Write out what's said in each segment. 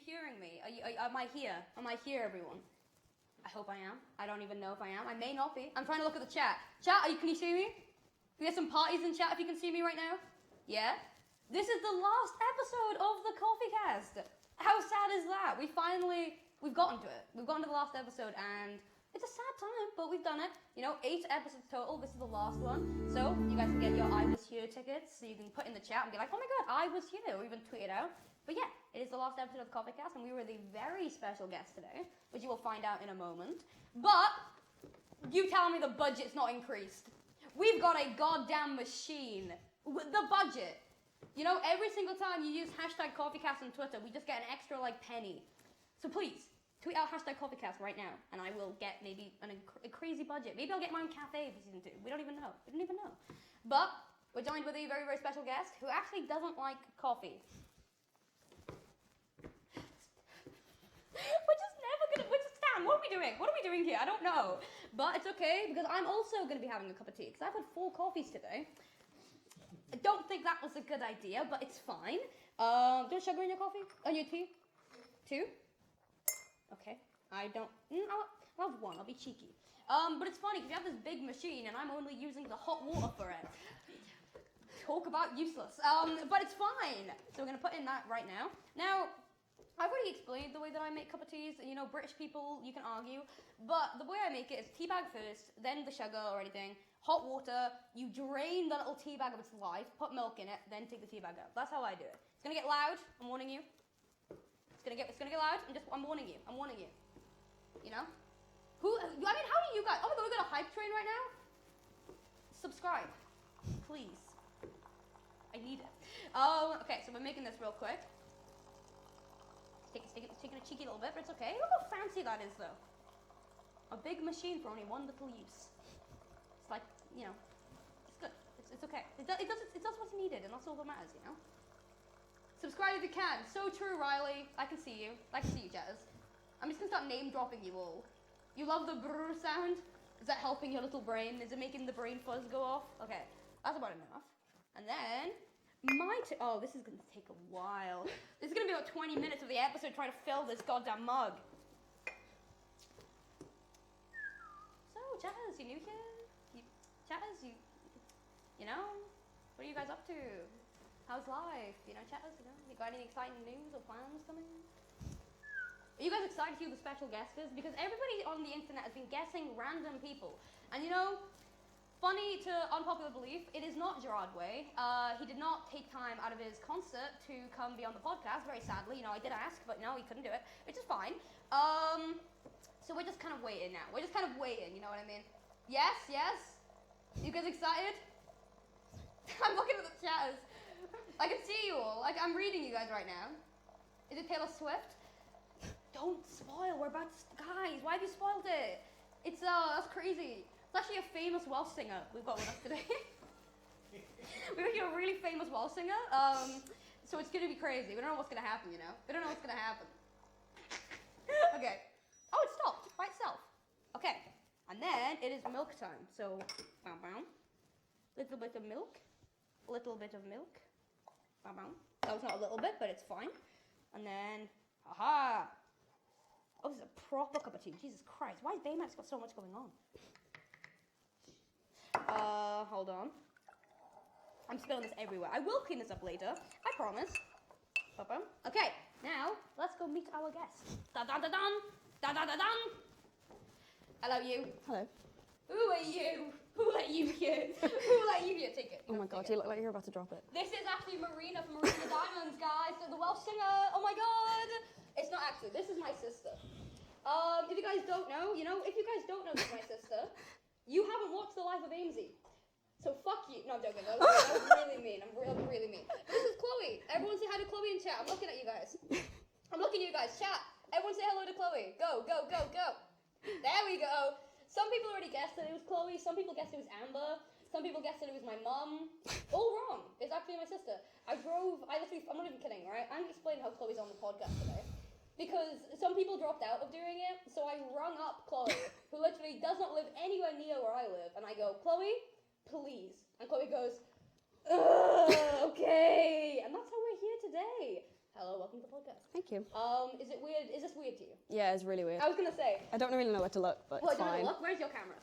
hearing me? Am I here? Am I here, everyone? I hope I am. I don't even know if I am. I may not be. I'm trying to look at the chat. Chat, can you see me? We have some parties in chat if you can see me right now. Yeah? This is the last episode of the COFFEECAST. How sad is that? We've gotten to it. We've gotten to the last episode and it's a sad time, but we've done it. 8 episodes total. This is the last one. So you guys can get your I Was Here tickets. So you can put in the chat and be like, oh my god, I was here. Or even tweet it out. But yeah, it is the last episode of the COFFEECAST, and we were the very special guest today, which you will find out in a moment. But you tell me the budget's not increased. We've got a goddamn machine. The budget. Every single time you use hashtag COFFEECAST on Twitter, we just get an extra penny. So please, tweet out hashtag COFFEECAST right now, and I will get maybe a crazy budget. Maybe I'll get my own cafe for season 2. We don't even know. But we're joined with a very, very special guest who actually doesn't like coffee. Stan, what are we doing here? I don't know. But it's okay, because I'm also going to be having a cup of tea, because I've had 4 coffees today. I don't think that was a good idea, but it's fine. Do you want sugar in your coffee? On your tea? 2? Okay. I don't... I'll have 1. I'll be cheeky. But it's funny, because you have this big machine, and I'm only using the hot water for it. Talk about useless. But it's fine. So we're going to put in that right now. Now... I've already explained the way that I make cup of teas. British people, you can argue. But the way I make it is tea bag first, then the sugar or anything, hot water, you drain the little tea bag of its life, put milk in it, then take the tea bag out. That's how I do it. It's gonna get loud, I'm warning you. It's gonna get loud, I'm warning you. How do you guys, oh my god, we got a hype train right now? Subscribe, please. I need it. Okay, so we're making this real quick. It's taking a cheeky little bit, but it's okay. Look how fancy that is, though. A big machine for only one little use. It's like, it's good. It's okay. It does what's needed, and that's all that matters, Subscribe if you can. So true, Riley. I can see you. Jazz. I'm just gonna start name dropping you all. You love the brrr sound? Is that helping your little brain? Is it making the brain fuzz go off? Okay, that's about enough. And then... oh, this is going to take a while. This is going to be about 20 minutes of the episode trying to fill this goddamn mug. So, Chaz, you new here? Chaz, what are you guys up to? How's life? Chaz, you got any exciting news or plans coming? Are you guys excited to hear who the special guest is? Because everybody on the internet has been guessing random people. And funny to unpopular belief, it is not Gerard Way. He did not take time out of his concert to come be on the podcast, very sadly. I did ask, but no, he couldn't do it, which is fine. So we're just kind of waiting now. We're just kind of waiting, you know what I mean? Yes? You guys excited? I'm looking at the chat. I can see you all. I'm reading you guys right now. Is it Taylor Swift? Don't spoil. We're about to... Guys, why have you spoiled it? It's, that's crazy. It's actually a famous Welsh singer we've got with us today. We've got a really famous Welsh singer, so it's going to be crazy. We don't know what's going to happen, We don't know what's going to happen. Okay. Oh, it stopped by itself. Okay. And then it is milk time. So, little bit of milk. Little bit of milk. That was not a little bit, but it's fine. And then, aha. Oh, this is a proper cup of tea. Jesus Christ. Why has Baymax got so much going on? Hold on. I'm spilling this everywhere. I will clean this up later. I promise. Okay, now let's go meet our guest. Da-da-da-dun! Da-da-da-dun! Hello, you. Hello. Who are you? Who let you here? Who let you here? Take it. Oh my god, you look like you're about to drop it. This is actually Marina from Marina Diamonds, guys. So the Welsh singer. Oh my god. It's not actually. This is my sister. If you guys don't know, if you guys don't know this is my sister, you haven't watched the life of Aimsey. So fuck you. No, I'm joking. That was really mean. I'm really mean. But this is Chloe. Everyone say hi to Chloe in chat. I'm looking at you guys. Chat. Everyone say hello to Chloe. Go. There we go. Some people already guessed that it was Chloe. Some people guessed it was Amber. Some people guessed that it was my mum. All wrong. It's actually my sister. I'm not even kidding, right? I'm explaining how Chloe's on the podcast today. Because some people dropped out of doing it, so I rung up Chloe, who literally does not live anywhere near where I live, and I go, Chloe, please. And Chloe goes, okay. And that's how we're here today. Hello, welcome to the podcast. Thank you. Is it weird? Is this weird to you? Yeah, it's really weird. I was gonna say. I don't really know where to look, but Well, it's fine. Look. Where's your camera?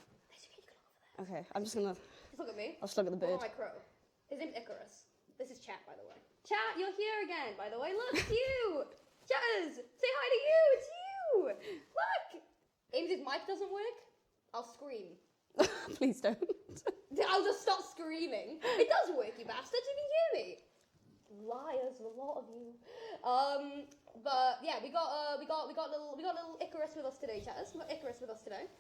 Okay, I'm just gonna. Just look at me. I'll just look at the Look bird. at my crow. His name's Icarus. This is Chat, by the way. Chat, you're here again, by the way. Look, it's you. Chatters, say hi to you. It's you. Look. Aimsey's mic doesn't work. I'll scream. Please don't. I'll just start screaming. It does work, you bastards. You can hear me. Liars, a lot of you. But yeah, we got little Icarus with us today, chatters. We got Icarus with us today.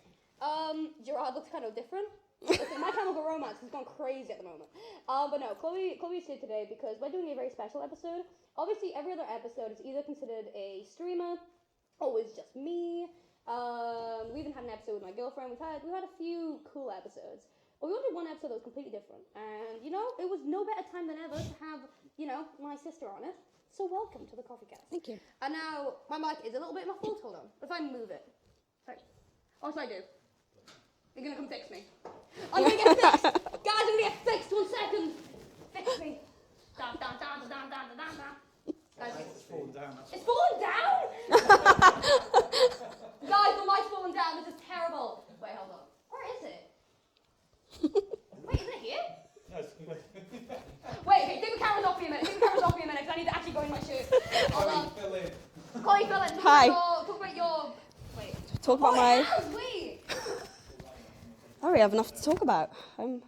Gerard looks kind of different. Listen, My Chemical Romance has gone crazy at the moment. But no, Chloe's here today because we're doing a very special episode. Obviously, every other episode is either considered a streamer, or it's just me. We even had an episode with my girlfriend. We've had a few cool episodes. But we wanted one episode that was completely different. And, you know, it was no better time than ever to have, you know, my sister on it. So welcome to the COFFEECAST. Thank you. And now, my mic is a little bit muffled. Hold on. If I move it. Sorry. What should I do? You're going to come fix me. I'm going to get fixed. Guys, I'm going to get fixed. 1 second. Fix me. Dun, dun, dun, dun, dun, dun, dun, dun. Guys, It's fallen down. it's fallen down? Guys, the mic's fallen down. This is terrible. Wait, hold on. Where is it? Wait, isn't it here? No, Wait, okay, take the cameras off for a minute. Because I need to actually go in my shirt. Hold on. fill in. Chloe, fill in. Hi. Talk about your... Wait. Talk about my. It has, wait. I already have enough to talk about. I got it.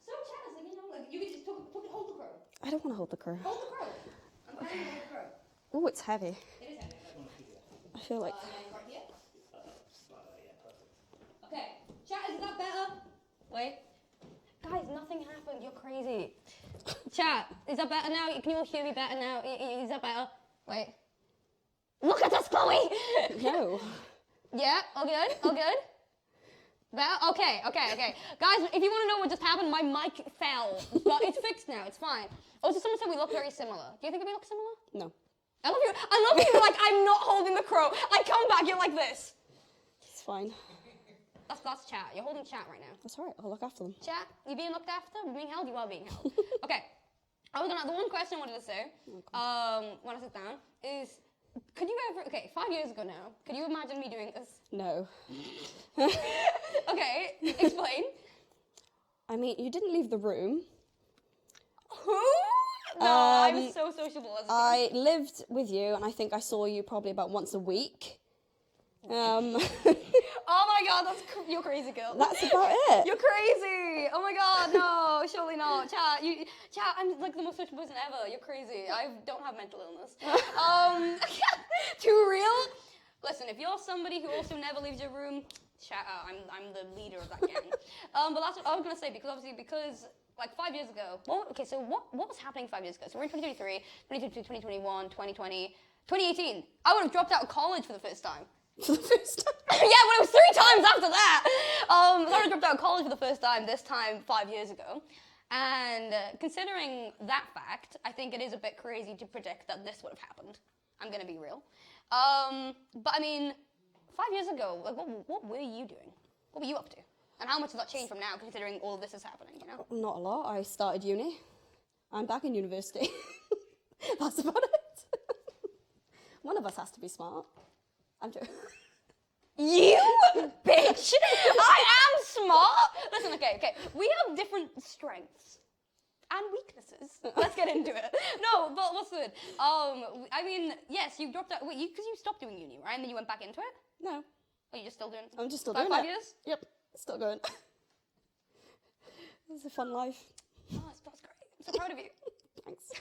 So, Chaz, like, you know, like, you can just hold the crow. I don't want to hold the crow. Hold the crow. I'm going to hold the crow. Oh, it's heavy. It is heavy. I feel like. And then right here. Okay. Chat, is that better? Wait. Guys, nothing happened. You're crazy. Chat, is that better now? Can you all hear me better now? Is that better? Wait. Look at us, Chloe! No. Yeah, all good? All good? Better? Okay. Guys, if you want to know what just happened, my mic fell. But it's fixed now. It's fine. Also, someone said we look very similar. Do you think we look similar? No. I love you. You're like, I'm not holding the crow. I come back, you're like this. It's fine. That's Chat. You're holding Chat right now. That's alright. I'll look after them. Chat, you being looked after? Being held? You are being held. Okay. The one question I wanted to say, when I sit down, is, could you ever, 5 years ago now, could you imagine me doing this? No. Okay, explain. I mean, you didn't leave the room. Who? No, I was so sociable as a kid. I lived with you, and I think I saw you probably about once a week. Oh my god, you're crazy, girl. That's about it. You're crazy. Oh my god, no, surely not. Chat, I'm like the most social person ever. You're crazy. I don't have mental illness. Too real? Listen, if you're somebody who also never leaves your room, chat out. I'm the leader of that gang. But that's what I was gonna say, because like 5 years ago, what was happening 5 years ago? So we're in 2023, 2022, 2021, 2020, 2018. I would have dropped out of college for the first time. For the first time? Yeah, but it was 3 times after that. So I dropped out of college for the first time, this time 5 years ago. And considering that fact, I think it is a bit crazy to predict that this would have happened. I'm going to be real. But I mean, 5 years ago, like, what were you doing? What were you up to? And how much has that changed from now, considering all of this is happening, you know? Not a lot. I started uni. I'm back in university. That's about it. One of us has to be smart. I'm joking. You bitch! I am smart! Listen, okay. We have different strengths and weaknesses. Let's get into it. No, but what's good? I mean, yes, you dropped out. Wait, because you stopped doing uni, right? And then you went back into it? No. Are you just still doing it? I'm just still doing it. 5 years? Yep. Still going. It's a fun life. Oh, that's great. I'm so proud of you. Thanks.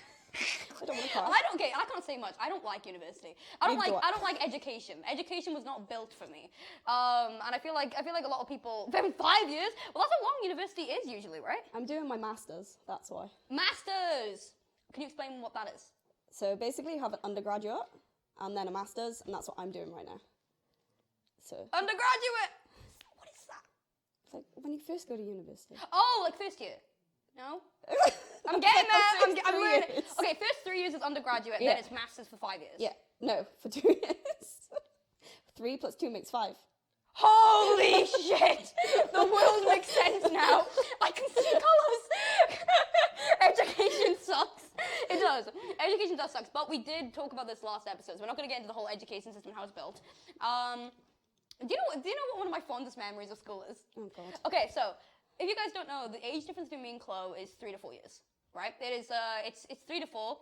I don't want to cry. I can't say much. I don't like university. I don't like education. Education was not built for me. And I feel like a lot of people. 5 years? Well, that's how long university is usually, right? I'm doing my masters. That's why. Masters. Can you explain what that is? So basically, you have an undergraduate and then a masters, and that's what I'm doing right now. So. Undergraduate. What is that? It's like when you first go to university. Oh, like first year. No? I'm getting there. I'm learning. Okay, first 3 years is undergraduate, then it's masters for 5 years. Yeah. No, for 2 years. 3 + 2 makes 5. Holy shit! The world makes sense now. I can see colours. Education sucks. It does. Education does suck, but we did talk about this last episode, so we're not going to get into the whole education system and how it's built. Do you know what one of my fondest memories of school is? Oh, God. Okay, so, if you guys don't know, the age difference between me and Chloe is 3 to 4 years, right? It is, it's 3 to 4,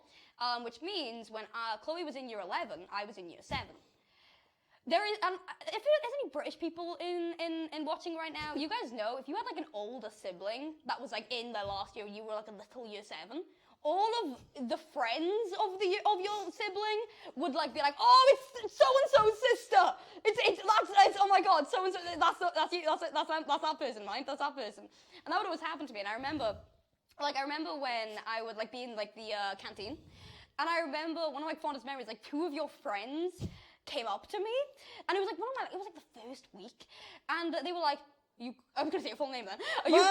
which means when Chloe was in year 11, I was in year 7. There is, if there's any British people in watching right now, you guys know, if you had like an older sibling that was like in their last year, you were like a little year 7, all of the friends of your sibling would like be like, oh, it's so and so's sister. It's oh my god, so and so. That's that person, right? That's that person. And that would always happen to me. And I remember when I would like be in like the canteen, and I remember one of my fondest memories, like 2 of your friends came up to me, and it was like it was like the first week, and they were like, I'm gonna say your full name then. Are you?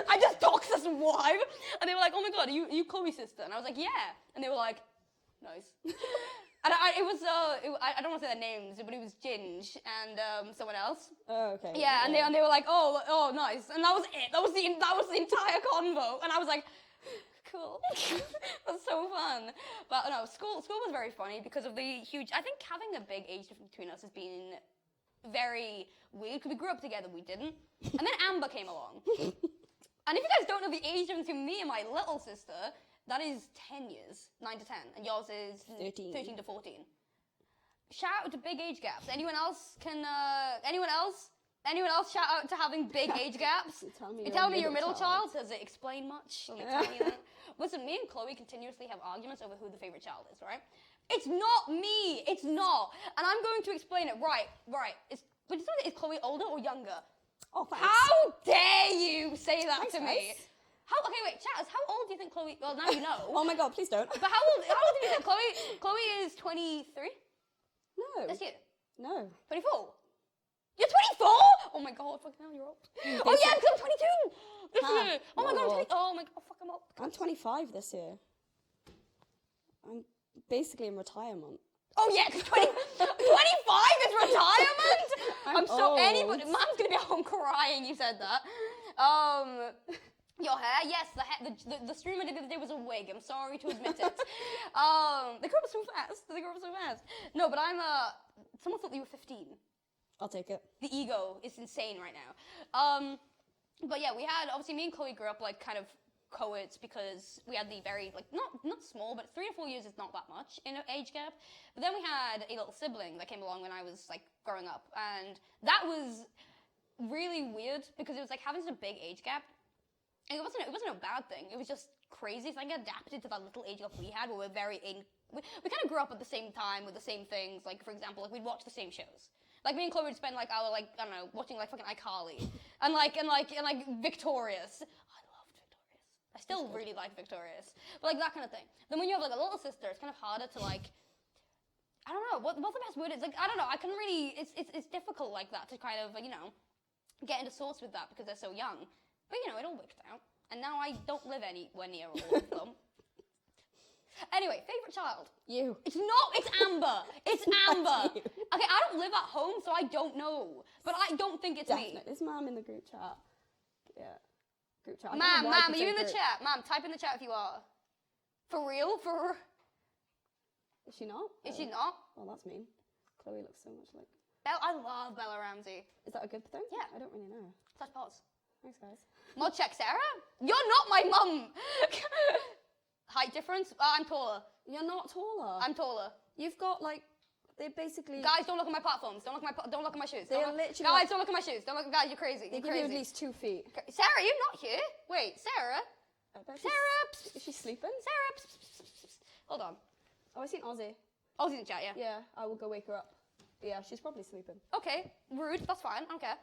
I just doxed this wife, and they were like, oh my god, are you Chloe's sister? And I was like, yeah, and they were like, nice. And I don't want to say their names, but it was Ginge and someone else. Oh, okay. Yeah, and they were like, oh, nice, and that was it. That was the entire convo, and I was like, cool. That's so fun. But no, school was very funny because of the huge. I think having a big age difference between us has been very weird because we grew up together, we didn't, and then Amber came along. And if you guys don't know the age difference between me and my little sister, that is 10 years, 9 to 10, and yours is 13 to 14. Shout out to big age gaps. Anyone else can? Anyone else shout out to having big age gaps? You tell me you're a middle child. Does it explain much? Let me tell you that. Listen, me and Chloe continuously have arguments over who the favorite child is, right? It's not me. It's not. And I'm going to explain it. Right. Is Chloe older or younger? Oh, thanks. How dare you say that to me? Guys. Okay, wait, Chaz, how old do you think Chloe? Well, now you know. Oh my god, please don't. But how old do you think Chloe is? 23. No. This year. No. 24. You're 24? Oh my god, fucking hell, you're old. Oh yeah, because I'm 22 this year. Oh my god, I'm 20. Oh my god, fuck, I'm old. I'm 25 this year. I'm basically in retirement. Oh yeah, 25 is retirement? I'm so old. anybody. Mom's gonna be at home crying. You said that. Your hair, yes, the streamer did the other day was a wig. I'm sorry to admit it. They grew up so fast. No, but someone thought you were 15. I'll take it. The ego is insane right now. But yeah, we had, obviously me and Chloe grew up like kind of co-eds because we had the very, like, not small, but 3 to 4 years is not that much in an age gap. But then we had a little sibling that came along when I was like growing up, and that was really weird because it was like having such a big age gap. And it wasn't a bad thing. It was just crazy. So I adapted to that little age gap we had where we're very we kind of grew up at the same time with the same things. Like, for example, like we'd watch the same shows. Like me and Chloe would spend like our I don't know, watching like fucking iCarly and like Victorious. I loved Victorious. I still really like Victorious. But like that kind of thing. Then when you have like a little sister, it's kind of harder to like, I don't know, what's the best word? It's like, I don't know, I can really, it's difficult like that to kind of, you know, get into sorts with that because they're so young. But you know, it all worked out. And now I don't live anywhere near all of them. Anyway, favourite child. You. It's Amber. It's Amber. Okay, I don't live at home, so I don't know. But I don't think it's me. Is Mum in the group chat? Yeah. Group chat. Ma'am, are you in the chat? Ma'am, type in the chat if you are. For real? Is she not? Is she not? Oh, that's mean. Chloe looks so much like... I love Bella Ramsey. Is that a good thing? Yeah. I don't really know. Touch pause. Thanks, guys. Mod check, Sarah? You're not my mum! Height difference? I'm taller. You're not taller. I'm taller. You've got, like, they basically... Guys, don't look at my platforms. Don't look at my shoes. They're literally... Guys, don't look at my shoes. Guys, you're crazy. They give you at least 2 feet. Sarah, you're not here. Wait, Sarah? Sarah? Is she sleeping? Sarah? Hold on. Oh, I seen Ozzy. Ozzy's in chat, yeah. Yeah, I will go wake her up. Yeah, she's probably sleeping. Okay, rude. That's fine. I don't care.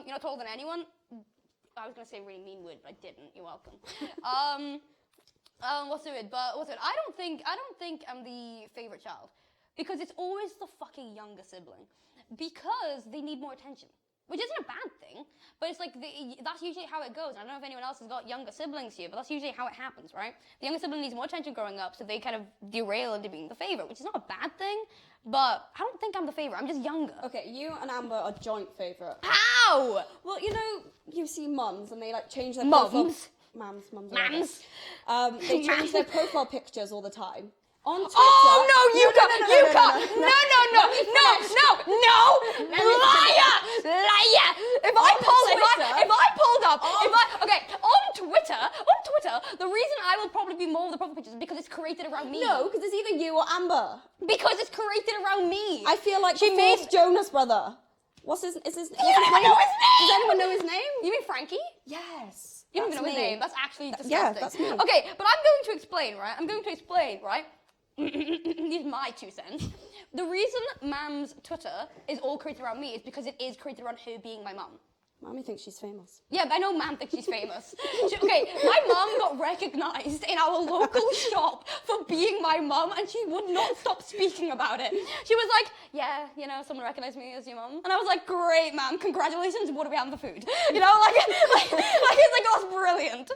You're not taller than anyone. I was gonna say a really mean word, but I didn't. You're welcome. What's the word? I don't think I'm the favorite child because it's always the fucking younger sibling because they need more attention, which isn't a bad thing. But it's like that's usually how it goes. I don't know if anyone else has got younger siblings here, but that's usually how it happens, right? The younger sibling needs more attention growing up, so they kind of derail into being the favorite, which is not a bad thing. But I don't think I'm the favorite. I'm just younger. Okay, you and Amber are joint favorite. How? Well, you know, you see mums and they like change their Mums? Mams. Mams. They change their profile pictures all the time. On Twitter. Oh no, you can't! No! Liar! If I pulled up, on Twitter, the reason I will probably be more of the profile pictures is because it's created around me. No, because it's either you or Amber. Because it's created around me. I feel like she made Jonas brother. What's his? Is his? You don't even know his name. Does anyone know his name? You mean Frankie? Yes. You don't even know his name. That's actually disgusting. Yeah, that's me. Okay, but I'm going to explain, right? These are my 2 cents. The reason Mam's Twitter is all created around me is because it is created around her being my mum. Mommy thinks she's famous. Yeah, but I know Mam thinks she's famous. My mum got recognised in our local shop for being my mum, and she would not stop speaking about it. She was like, yeah, someone recognised me as your mum. And I was like, great, Mam, congratulations, what do we have for food? It's like, that's brilliant.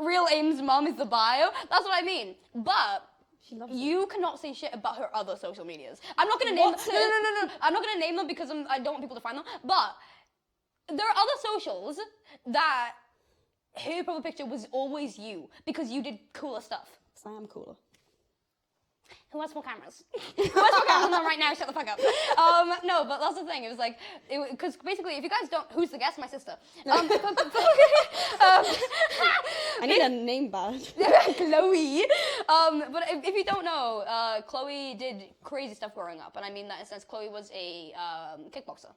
Real Aim's mum is the bio. That's what I mean. But you cannot say shit about her other social medias. I'm not gonna name them. No. I'm not gonna name them because I don't want people to find them. But there are other socials that her profile picture was always you because you did cooler stuff. Because I am cooler. Who has more cameras? Who has more cameras on right now? Shut the fuck up. No, but that's the thing. It was like, because basically, if you guys don't, who's the guest? My sister. I need a name badge. Chloe. But if you don't know, Chloe did crazy stuff growing up, and I mean that in a sense. Chloe was a kickboxer.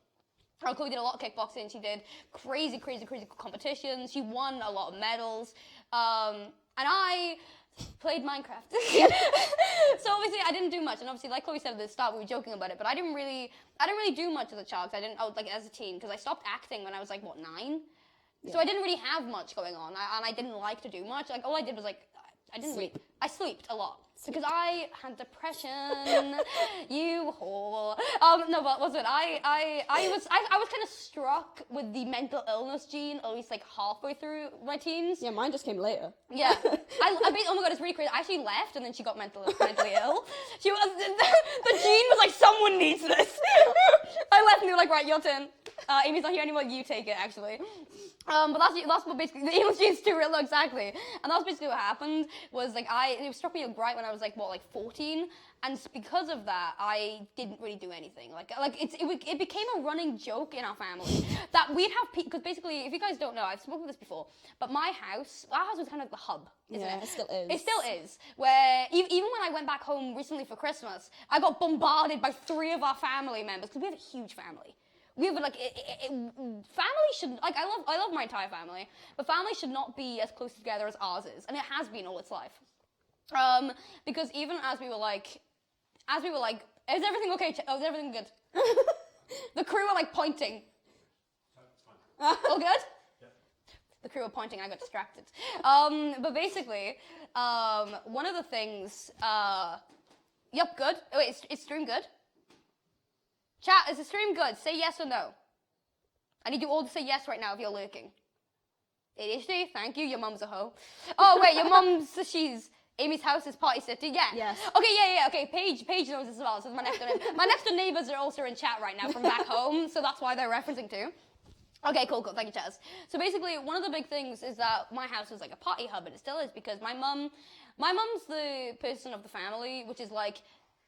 Chloe did a lot of kickboxing. She did crazy competitions. She won a lot of medals. And I played Minecraft. So obviously I didn't do much. And obviously, like Chloe said at the start, we were joking about it, but I didn't really do much as a child. As a teen, because I stopped acting when I was 9? Yeah. So I didn't really have much going on, and I didn't like to do much. All I did was I slept a lot. Because I had depression, you whore. No, but was it? I was kind of struck with the mental illness gene, at least halfway through my teens. Yeah, mine just came later. Yeah, oh my god, it's really crazy. I actually left, and then she got mentally ill. She was the gene was like, someone needs this. I left, and they were like, right, your turn. Amy's not here anymore. You take it, actually. But that's what basically the illness gene's too real, exactly. And that was basically what happened. Was it struck me right when I was 14, and because of that, I didn't really do anything. It became a running joke in our family that we'd have because basically, if you guys don't know, I've spoken of this before, but our house was kind of the hub, isn't it? It still is. It still is. Where even when I went back home recently for Christmas, I got bombarded by 3 of our family members because we have a huge family. We have family should I love my entire family, but family should not be as close together as ours is, and it has been all its life. Because even as we were like, is everything okay? Is everything good? The crew were pointing. All good? Yeah. The crew were pointing. I got distracted. But basically, one of the things. Yep, good. Oh, wait, is stream good? Chat, is the stream good? Say yes or no. I need you all to say yes right now if you're lurking. It is she. Thank you. Your mum's a hoe. Oh wait, your mum's Amy's house is Party City. Yeah. Yes. Okay. Yeah. Okay. Paige knows as well. So my next door neighbors are also in chat right now from back home. So that's why they're referencing to. Okay. Cool. Thank you, Chaz. So basically, one of the big things is that my house is a party hub, and it still is because my mum's the person of the family, which is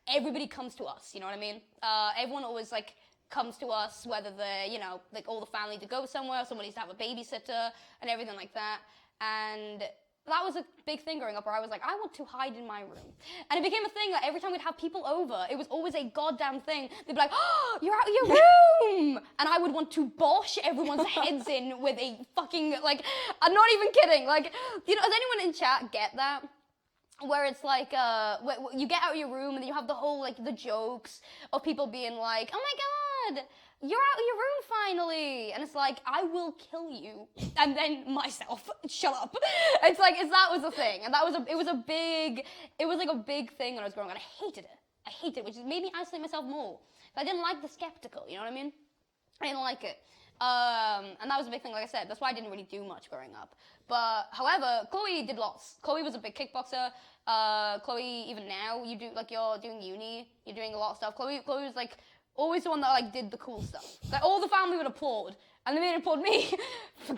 everybody comes to us, you know what I mean? Everyone always comes to us, whether they're, all the family to go somewhere, someone needs to have a babysitter and everything like that. And that was a big thing growing up where I was I want to hide in my room. And it became a thing that every time we'd have people over, it was always a goddamn thing. They'd be like, oh, you're out of your room! And I would want to bosh everyone's heads in with a fucking, I'm not even kidding. Does anyone in chat get that? Where it's you get out of your room and then you have the whole, the jokes of people being like, oh my god, you're out of your room finally. And it's I will kill you. And then myself, shut up. It's that was a thing. And it was a big thing when I was growing up. And I hated it, which made me isolate myself more. I didn't like the skeptical, you know what I mean? I didn't like it. And that was a big thing, like I said. That's why I didn't really do much growing up. But, however, Chloe did lots. Chloe was a big kickboxer. Chloe, even now, you do, you're doing uni. You're doing a lot of stuff. Chloe was, always the one that, did the cool stuff. All the family would applaud. And the minute it pulled me,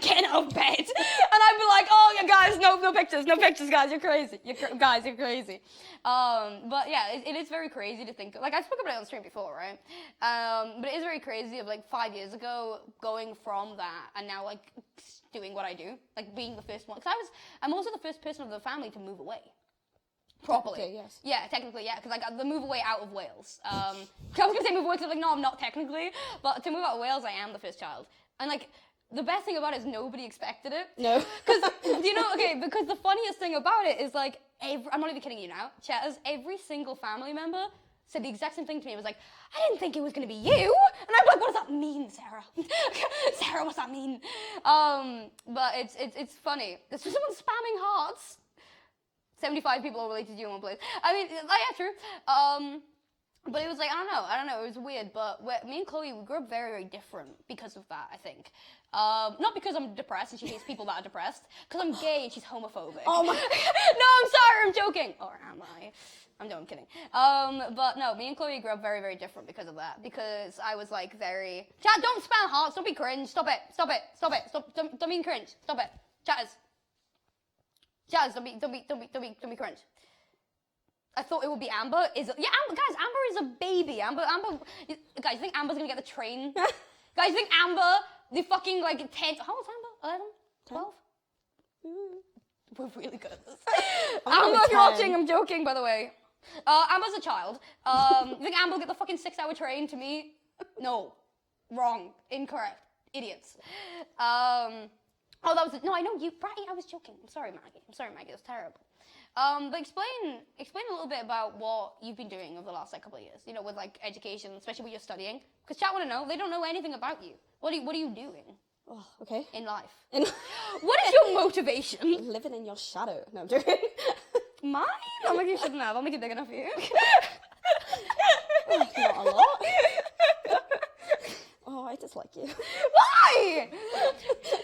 getting out of bed. And I'd be like, oh, yeah, guys, no pictures, guys, you're crazy. Guys, you're crazy. But yeah, it is very crazy to think, like I spoke about it on stream before, right? But it is very crazy of like 5 years ago, going from that and now like doing what I do, like being the first one. Because I'm also the first person of the family to move away. Properly. Okay, yes. Yeah, technically, yeah, because like the move away out of Wales. I was gonna say move away because I was like, no, I'm not technically, but to move out of Wales, I am the first child. And like, the best thing about it is nobody expected it. No. Because, you know, okay, because the funniest thing about it is like, I'm not even kidding you now, chatters, every single family member said the exact same thing to me. It was like, I didn't think it was gonna be you. And I'm like, what does that mean, Sarah? Sarah, what's that mean? But it's funny. There's just someone spamming hearts. 75 people are related to you in one place. I mean, yeah, true. But it was like, I don't know, it was weird, but me and Chloe, we grew up very, very different because of that, I think. Not because I'm depressed and she hates people that are depressed, because I'm gay and she's homophobic. Oh my... No, I'm sorry, I'm joking. Or am I? I'm kidding. But no, me and Chloe grew up very, very different because of that. Because I was like very, chat, don't spam hearts, don't be cringe, stop it, don't be cringe, stop it. Chatters, don't be cringe. I thought it would be Amber. Guys, Amber is a baby. Amber, guys, you think Amber's gonna get the train? Guys, you think Amber, the fucking like 10, how old's Amber? 11? 12? We're really good at this. Amber, if you're watching, I'm joking, by the way. Amber's a child. You think Amber will get the fucking 6-hour train to me? No. Wrong. Incorrect. Idiots. Oh, that was no. I know you, Bratty. I was joking. I'm sorry, Maggie. It was terrible. But explain a little bit about what you've been doing over the last like couple of years. You know, with like education, especially what you're studying. Because chat want to know. They don't know anything about you. What are you doing? Oh, okay. In life. What is your motivation? Living in your shadow. No, I'm joking. Mine? Oh my god, you shouldn't have. I'll make it big enough for you. Not a lot. Oh, I dislike you. Why?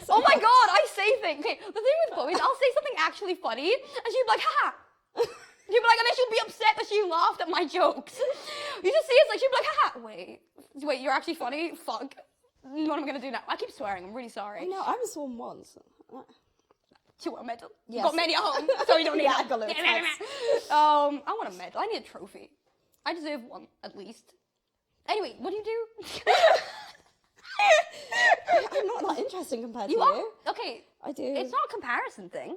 Oh my god, I say things. Okay, the thing with Chloe is I'll say something actually funny, and she'll be like, haha. She'll be like, and then she'll be upset that she laughed at my jokes. You just see it's like, she'll be like, haha. Wait, you're actually funny? Fuck. What am I gonna do now? I keep swearing, I'm really sorry. I know, I was sworn once. Do you want a medal? Yes. Got many at home, so you don't need Yeah, that. I got loads. I want a medal. I need a trophy. I deserve one, at least. Anyway, what do you do? I'm not that interesting compared to You are? you. Okay. I do. It's not a comparison thing.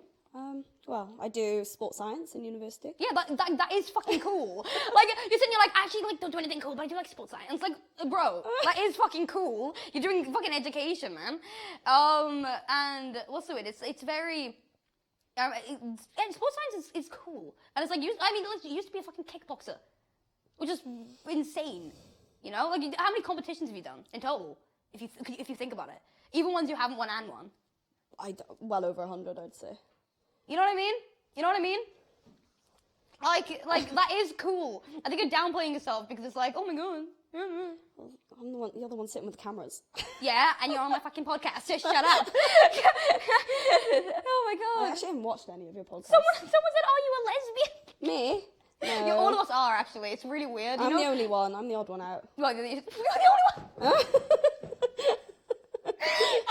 Well, I do sports science in university. Yeah, that is fucking cool. Like, you're sitting, you're like, actually, like, don't do anything cool, but I do like sports science. Like, bro, that is fucking cool. You're doing fucking education, man. And what's the word? It's very... and sports science is cool. And it's like, you used to be a fucking kickboxer, which is insane. You know? Like, how many competitions have you done in total? If you think about it. Even ones you haven't won and won. Well over 100, I'd say. You know what I mean? Like that is cool. I think you're downplaying yourself because it's like, oh my god. Well, I'm the other one sitting with the cameras. Yeah, and you're on my fucking podcast. Just shut up. Oh my god. I actually haven't watched any of your podcasts. Someone said, "Are you a lesbian?" Me? No. Yeah, all of us are actually. It's really weird. I'm the only one. I'm the odd one out. Well, you're the only one.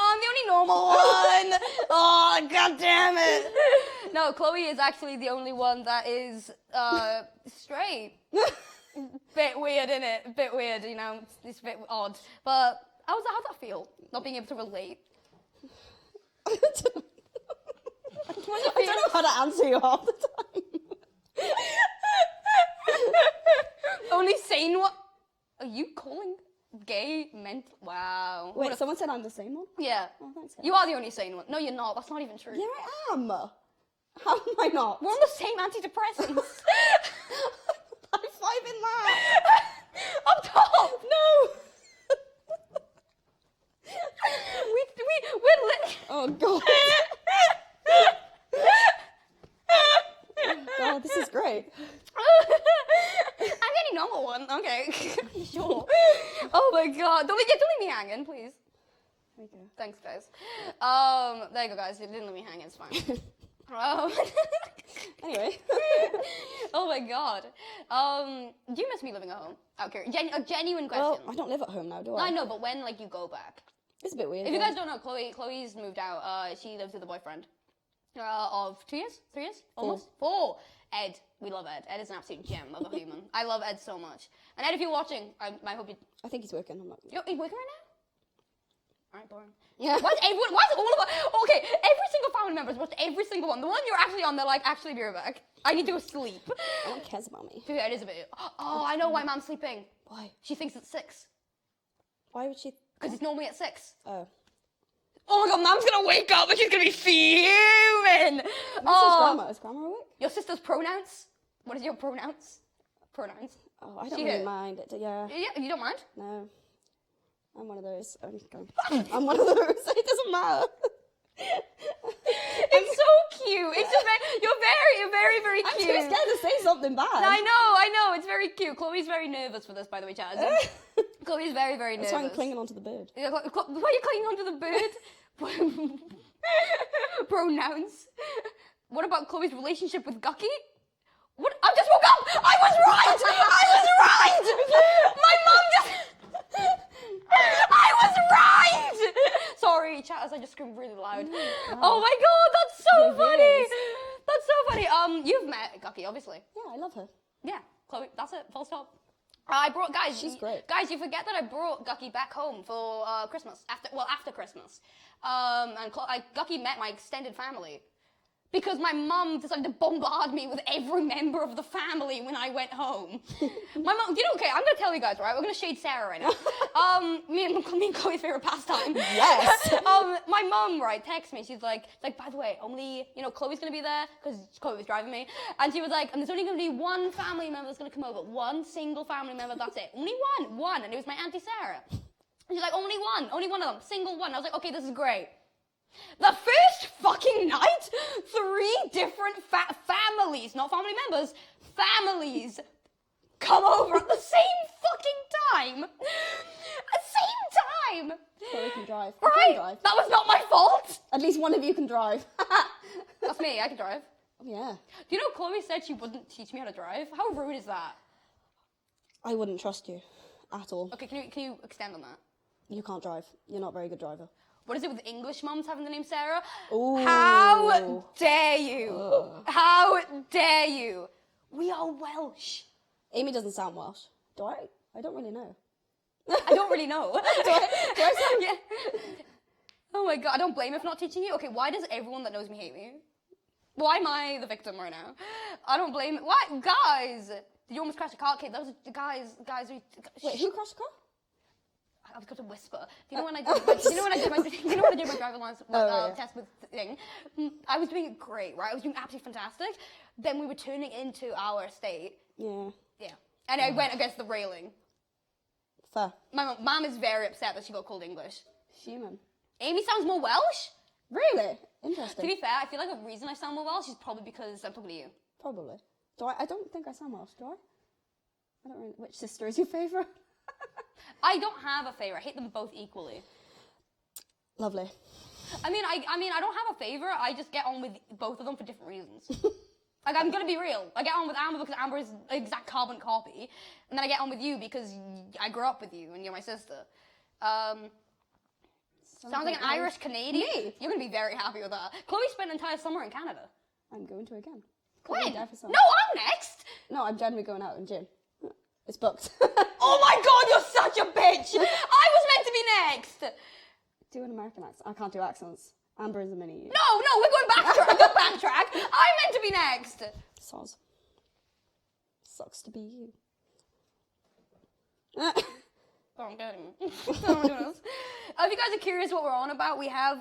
I'm the only normal one. Oh, god damn it. No, Chloe is actually the only one that is straight. Bit weird, innit? Bit weird, you know. It's a bit odd. But how's that feel? Not being able to relate. I don't know how to answer you half the time. Only sane one. Are you calling gay mental? Wow. Wait, someone said I'm the same one? Yeah. Oh, thanks. You are the only sane one. No, you're not. That's not even true. Yeah, I am. How am I not? We're on the same antidepressants. High five in that. Up top. No. We're lit. Oh god. Oh god, this is great. I'm getting normal one. Okay. Sure. Oh my god. Don't leave me hanging, please. There you go. Thanks, guys. There you go, guys. You didn't leave me hanging. It's fine. Anyway. Oh my god. Do you miss me living at home? Okay. A genuine question. Well, I don't live at home now, do I? I know, but when like you go back. It's a bit weird. If you guys don't know, Chloe's moved out. She lives with a boyfriend of 2 years, 3 years, almost 4. Ed, we love Ed. Ed is an absolute gem of a human. I love Ed so much. And Ed, if you're watching, I hope you. I think he's working. I'm not. He's working right now. All right, boring. Yeah. Why is all of us? Okay, every single family member's watched every single one. The one you're actually on, they're like, actually, be right back. I need to go sleep. No one cares about me. Yeah, it is a bit. Oh, I know why Mom's sleeping. Why? She thinks it's 6. Why would she? Because it's normally at 6. Oh. Oh my God, Mom's gonna wake up and she's gonna be fuming. Is Grandma awake? Your sister's pronouns? What is your pronouns? Pronouns. Oh, I don't really mind it. Yeah. Yeah, you don't mind? No. I'm one of those. I'm one of those. It doesn't matter. It's so cute. It's just you're very, very cute. I'm too scared to say something bad. I know. It's very cute. Chloe's very nervous for this, by the way, Chaz. Chloe's very, very nervous. That's why I'm clinging onto the bird. Why are you clinging onto the bird? Pronouns. What about Chloe's relationship with Gucky? What? I just woke up! I was right! My mum just... I was right! Sorry, Chaz, I just screamed really loud. Oh my God, that's so funny! That's so funny. You've met Gucky, obviously. Yeah, I love her. Yeah, Chloe, that's it, full stop. I brought, guys... She's great. Guys, you forget that I brought Gucky back home for Christmas. After Christmas. And Gucky met my extended family. Because my mum decided to bombard me with every member of the family when I went home. My mum, okay, I'm going to tell you guys, right? We're going to shade Sarah right now. Me and Chloe's favorite pastime. Yes. My mum, right, texts me. She's like, by the way, only, Chloe's going to be there because Chloe was driving me. And she was like, and there's only going to be one family member that's going to come over. One single family member, that's it. Only one. And it was my Auntie Sarah. And she's like, only one of them, single one. I was like, okay, this is great. The first fucking night, 3 different families, not family members, families come over at the same fucking time. At the same time. So we can drive. Right? I can drive. That was not my fault. At least one of you can drive. That's me, I can drive. Oh, yeah. Do you know Chloe said she wouldn't teach me how to drive? How rude is that? I wouldn't trust you at all. Okay, can you extend on that? You can't drive. You're not a very good driver. What is it with English mums having the name Sarah? Ooh. How dare you? Ugh. How dare you? We are Welsh. Amy doesn't sound Welsh. Do I? I don't really know. I don't really know. do I sound? Yeah. Oh my God, I don't blame her for not teaching you. Okay, why does everyone that knows me hate me? Why am I the victim right now? I don't blame it. Why? Guys, did you almost crash a car? Okay, that was the guys. Wait, who crashed the car? I was going to whisper. Do you know when I did my driving license test with thing? I was doing great, right? I was doing absolutely fantastic. Then we were turning into our estate. Yeah. Yeah. And I went against the railing. Fair. My mom is very upset that she got called English. Human. Amy sounds more Welsh. Really? Interesting. To be fair, I feel like the reason I sound more Welsh is probably because I'm talking to you. Probably. Do I? I don't think I sound Welsh, do I? I don't really. Which sister is your favourite? I don't have a favourite. I hate them both equally. Lovely. I mean, I don't have a favourite. I just get on with both of them for different reasons. Like, I'm gonna be real. I get on with Amber because Amber is an exact carbon copy, and then I get on with you because I grew up with you and you're my sister. Sounds like an Irish Canadian. Me? You're gonna be very happy with that. Chloe spent an entire summer in Canada. I'm going to again. When? No, I'm next. No, I'm generally going out in June. It's booked. Oh my God, you're such a bitch! I was meant to be next! Do an American accent. I can't do accents. Amber is a mini you. No, we're going backtrack. I'm meant to be next! Soz. Sucks to be you. Oh, I'm getting it. If you guys are curious what we're on about, we have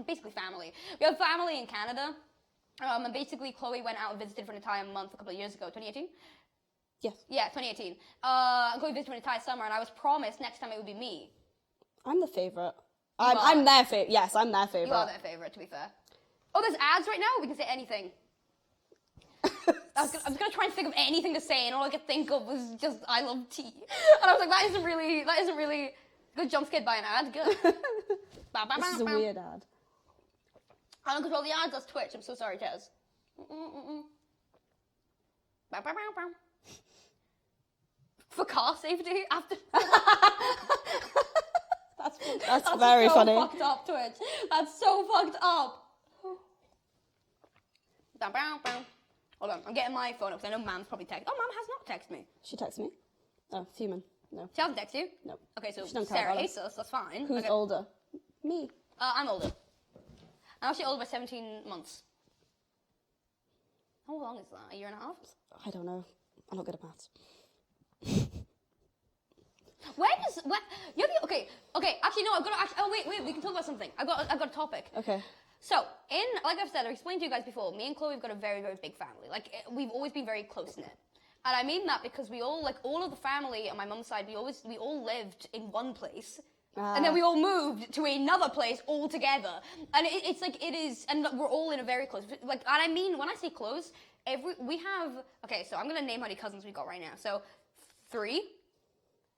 basically family. We have family in Canada. And basically Chloe went out and visited for an entire month a couple of years ago, 2018? Yes. Yeah, 2018. Chloe visited for an entire summer, and I was promised next time it would be me. I'm the favourite. I'm their favourite. Yes, I'm their favourite. You are their favourite, to be fair. Oh, there's ads right now? We can say anything. I was gonna try and think of anything to say, and all I could think of was just I love tea. And I was like, that isn't really good jump scared by an ad. Good. This is a weird ad. I don't control the ads. That's Twitch. I'm so sorry, Tez. For car safety after. That's very so funny. fucked up, Twitch. That's so fucked up. Hold on, I'm getting my phone up because I know Mam's probably texted. Oh, Mam has not texted me. She texted me. Oh, human. No. She hasn't texted you? No. Okay, so She don't care Sarah about hates us, that's fine. Who's okay. older? Me. I'm older. I'm actually older by 17 months. How long is that? A year and a half? I don't know. I'm not good at maths. Okay, actually, no, I've got to, oh, wait, we can talk about something. I've got a topic. Okay. So, like I've said, I explained to you guys before, me and Chloe have got a very, very big family. Like, we've always been very close-knit. And I mean that because we all, like, all of the family on my mum's side, we all lived in one place. And then we all moved to another place all together. And it's like, it is, and we're all in a very close, like, and I mean, when I say close, we have, okay, so I'm going to name how many cousins we've got right now. So, 3,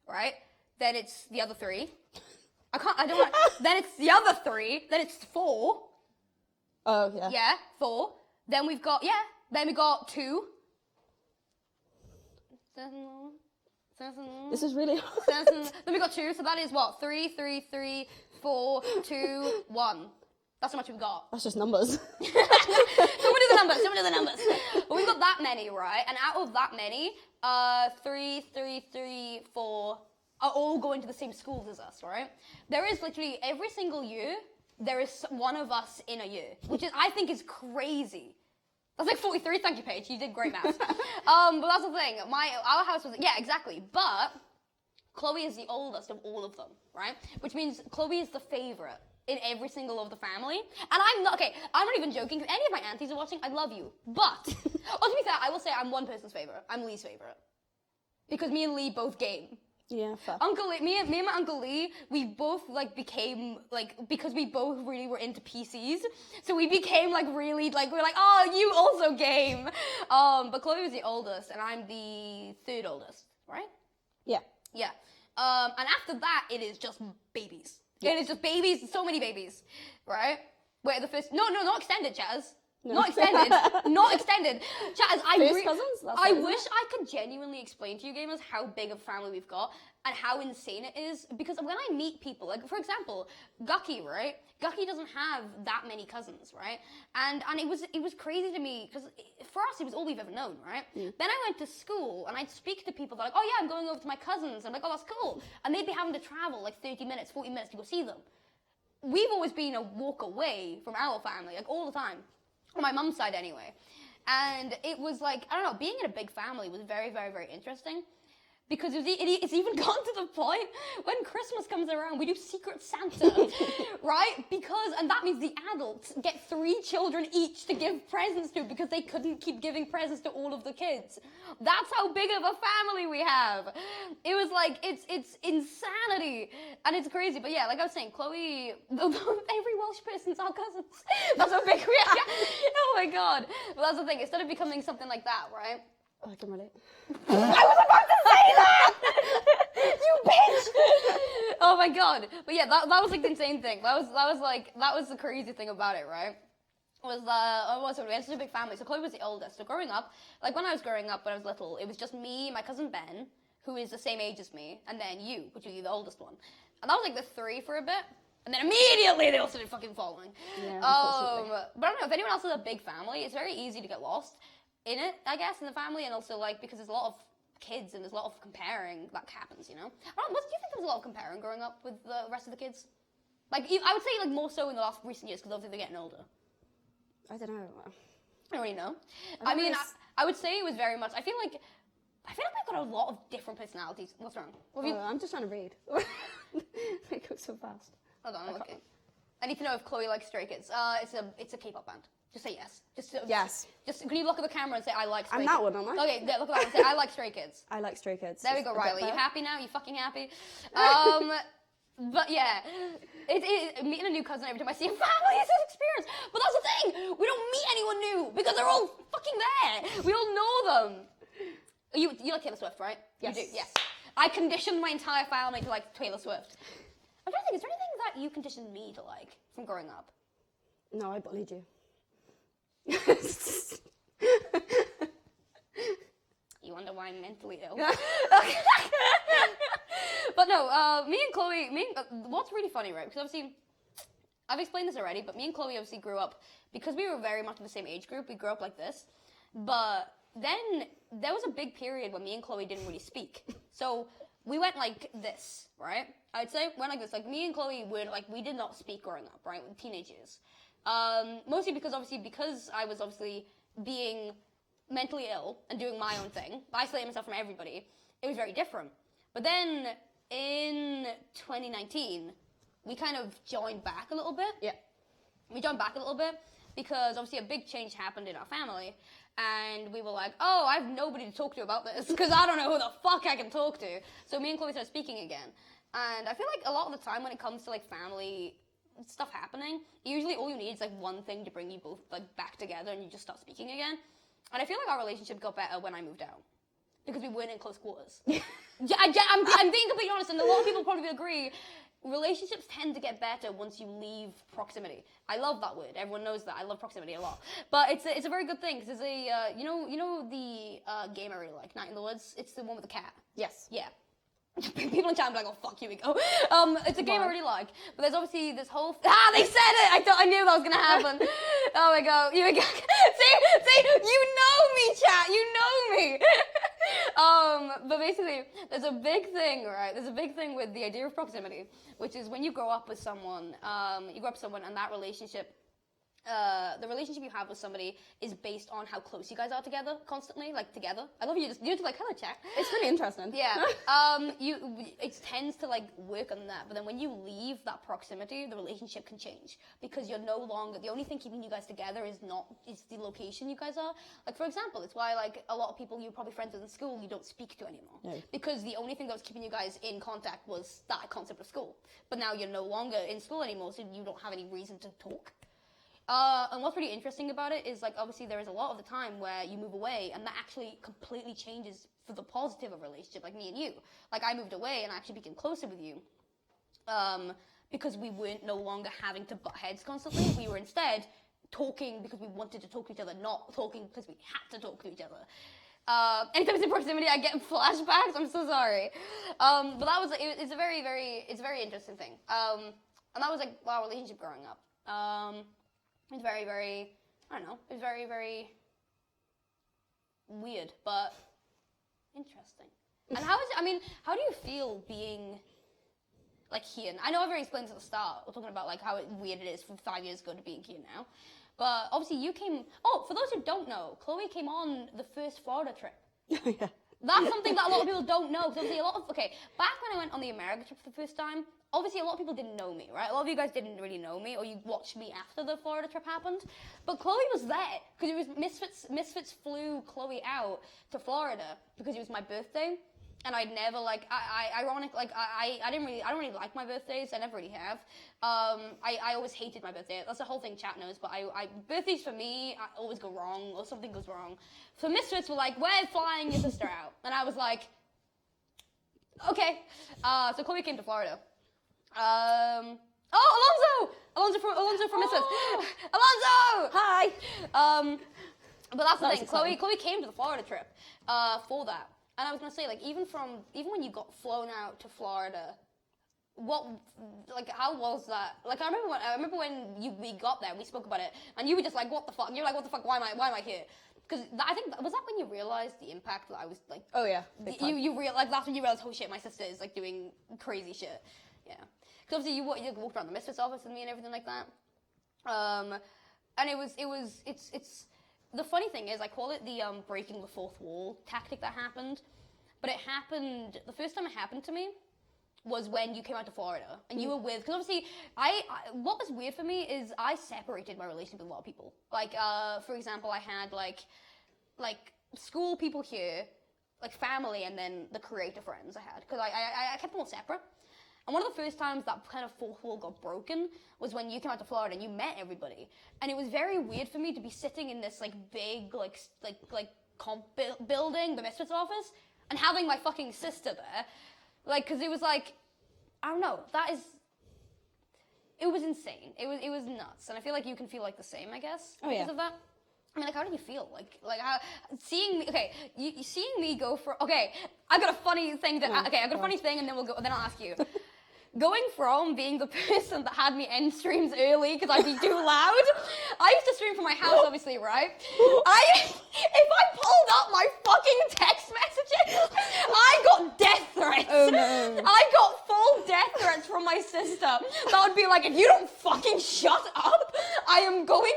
right? Then it's the other 3. Then it's the other 3. Then it's 4. Oh, yeah. Yeah, 4. Then we got 2. This is really hard. Then we got 2, so that is what? 3, 3, 3, 4, 2, 1. That's how much we've got. That's just numbers. Someone do the numbers. But we've got that many, right? And out of that many, 3, 3, 3, 4 are all going to the same schools as us, right? There is literally every single year, there is one of us in a year, which I think is crazy. That's like 43, thank you, Paige. You did great maths. But that's the thing. Our house was, yeah, exactly. But Chloe is the oldest of all of them, right? Which means Chloe is the favorite in every single of the family. And I'm not even joking. If any of my aunties are watching, I love you. But, to be fair, I will say I'm one person's favorite. I'm Lee's favorite. Because me and Lee both game. Yeah, fair. Uncle Lee, me and my Uncle Lee, we both became because we both really were into PCs, so we became really we're like, oh, you also game. But Chloe was the oldest, and I'm the 3rd oldest, right? Yeah. Yeah. And after that, it is just babies. Yeah. It is just babies, so many babies, right? Wait, the first, no, not extended, Chaz. No. Not extended. Chaz, I wish I could genuinely explain to you gamers how big of a family we've got and how insane it is. Because when I meet people, like, for example, Gucky, right? Gucky doesn't have that many cousins, right? And it was crazy to me, because for us, it was all we've ever known, right? Mm. Then I went to school, and I'd speak to people that are like, oh yeah, I'm going over to my cousins. I'm like, oh, that's cool. And they'd be having to travel 30 minutes, 40 minutes to go see them. We've always been a walk away from our family, all the time. On my mum's side, anyway. And it was I don't know, being in a big family was very, very, very interesting. Because it's even gone to the point when Christmas comes around, we do Secret Santa, right? And that means the adults get 3 children each to give presents to because they couldn't keep giving presents to all of the kids. That's how big of a family we have. It was it's insanity. And it's crazy. But yeah, like I was saying, Chloe, every Welsh person's our cousins. That's how big we are. Oh my God. But that's the thing. It started becoming something like that, right? I can relate. I was about to say that! You bitch! Oh my God. But yeah, that was the insane thing. That was the crazy thing about it, right? We had such a big family. So Chloe was the oldest. So growing up, when I was growing up, when I was little, it was just me, my cousin Ben, who is the same age as me, and then you, which is the oldest one. And that was the 3 for a bit. And then immediately they all started fucking following. Yeah, but I don't know, if anyone else has a big family, it's very easy to get lost in it, I guess, in the family, and also because there's a lot of kids and there's a lot of comparing that happens, you know? Do you think there was a lot of comparing growing up with the rest of the kids? I would say more so in the recent years, because obviously they're getting older. I don't know. I don't really know. I would say it was very much, I feel like we've got a lot of different personalities. What's wrong? I'm just trying to read. It goes so fast. Hold on, I'm looking. I need to know if Chloe likes Stray Kids. It's a K-pop band. Just say yes. Yes. Just can you look at the camera and say I like Stray Kids? I'm that one, aren't I? Okay, yeah, look at that one and say I like Stray Kids. I like Stray Kids. There we go, Riley. You happy now? You fucking happy? But yeah, meeting a new cousin every time I see a family is an experience. But that's the thing, we don't meet anyone new because they're all fucking there. We all know them. You like Taylor Swift, right? Yes. You do, yes. I conditioned my entire family to like Taylor Swift. I'm trying to think, is there anything that you conditioned me to like from growing up? No, I bullied you. You wonder why I'm mentally ill? But no, me and Chloe, what's really funny, right? Because obviously, I've explained this already, but me and Chloe obviously grew up, because we were very much in the same age group, we grew up like this. But then there was a big period when me and Chloe didn't really speak. So we went like this, right? I'd say went like this. Like me and Chloe were like, we did not speak growing up, right? With teenage years. Mostly because I was obviously being mentally ill and doing my own thing, isolating myself from everybody. It was very different. But then in 2019, we kind of joined back a little bit. Yeah. We joined back a little bit because obviously a big change happened in our family. And we were like, oh, I have nobody to talk to about this because I don't know who the fuck I can talk to. So me and Chloe started speaking again. And I feel like a lot of the time when it comes to like family stuff happening, usually all you need is like one thing to bring you both like back together and you just start speaking again. And I feel like our relationship got better when I moved out because we weren't in close quarters. I'm being completely honest, and a lot of people probably would agree. Relationships tend to get better once you leave proximity. I love that word. Everyone knows that. I love proximity a lot. But it's a very good thing because there's a you know the game I really like, Night in the Woods. It's the one with the cat. Yes. Yeah. People in chat be like, oh fuck, here we go. It's a game I really like, but there's obviously this whole they said it. I knew that was gonna happen. Oh my god, see, you know me, chat. You know me. But basically, there's a big thing, right? There's a big thing with the idea of proximity, which is when you grow up with someone, and that relationship. The relationship you have with somebody is based on how close you guys are together, constantly, like together. I love you just like, hello, chat. It's really interesting. Yeah. It tends to like work on that, but then when you leave that proximity, the relationship can change because you're no longer, the only thing keeping you guys together is the location you guys are. Like, for example, it's why like a lot of people you're probably friends with in school you don't speak to anymore. No. Because the only thing that was keeping you guys in contact was that concept of school. But now you're no longer in school anymore, so you don't have any reason to talk. And what's really interesting about it is, like, obviously there is a lot of the time where you move away and that actually completely changes for the positive of a relationship, like me and you. Like, I moved away and I actually became closer with you because we weren't no longer having to butt heads constantly. We were instead talking because we wanted to talk to each other, not talking because we had to talk to each other. Anytime it's in proximity, I get flashbacks. I'm so sorry. But that was, it's a very interesting thing. And that was, like, our relationship growing up. It's very, very, I don't know, it's very, very weird, but interesting. And how do you feel being, like, here? I know I've already explained at the start, we're talking about, like, how weird it is from 5 years ago to being here now. But obviously you came, for those who don't know, Chloe came on the first Florida trip. Yeah. That's something that a lot of people don't know. Because obviously back when I went on the America trip for the first time, obviously a lot of people didn't know me, right? A lot of you guys didn't really know me, or you watched me after the Florida trip happened. But Chloe was there, because it was Misfits flew Chloe out to Florida because it was my birthday. And I'd never, like, I don't really like my birthdays. I never really have. I always hated my birthday. That's the whole thing chat knows. But birthdays for me, I always go wrong or something goes wrong. So Misfits were like, we're flying your sister out. And I was like, okay. So Chloe came to Florida. Alonso from Misfits. Alonso! Hi! But that's the thing. Chloe came to the Florida trip for that. And I was gonna say, like, even when you got flown out to Florida, how was that? Like, I remember when we got there, we spoke about it, and you were just like, what the fuck? And you were like, what the fuck? Why am I here? Because I think was that when you realized the impact that I was like. Oh yeah. That's when you realized, oh shit, my sister is like doing crazy shit. Yeah. Because obviously you walked around the Misfits office with me and everything like that. And it's. The funny thing is, I call it the breaking the fourth wall tactic that happened. But it happened, the first time it happened to me was when you came out to Florida. And you were with, because obviously, what was weird for me is I separated my relationship with a lot of people. Like, for example, I had, like school people here, like family, and then the creator friends I had. Because I kept them all separate. And one of the first times that kind of fourth wall got broken was when you came out to Florida and you met everybody. And it was very weird for me to be sitting in this, like, big, like comp building, the Misfits office, and having my fucking sister there. Like, because it was like, I don't know, it was insane. It was nuts. And I feel like you can feel like the same, I guess, because of that. I mean, like, how did you feel? Like how seeing me? Okay, you seeing me go for. Okay, I got a funny thing that. Okay, I got a funny thing, and then we'll go. Then I'll ask you. Going from being the person that had me end streams early because I'd be too loud. I used to stream from my house, obviously, right? If I pulled up my fucking text messages, I got death threats. Oh no. I got full death threats from my sister. That would be like, if you don't fucking shut up, I'm gonna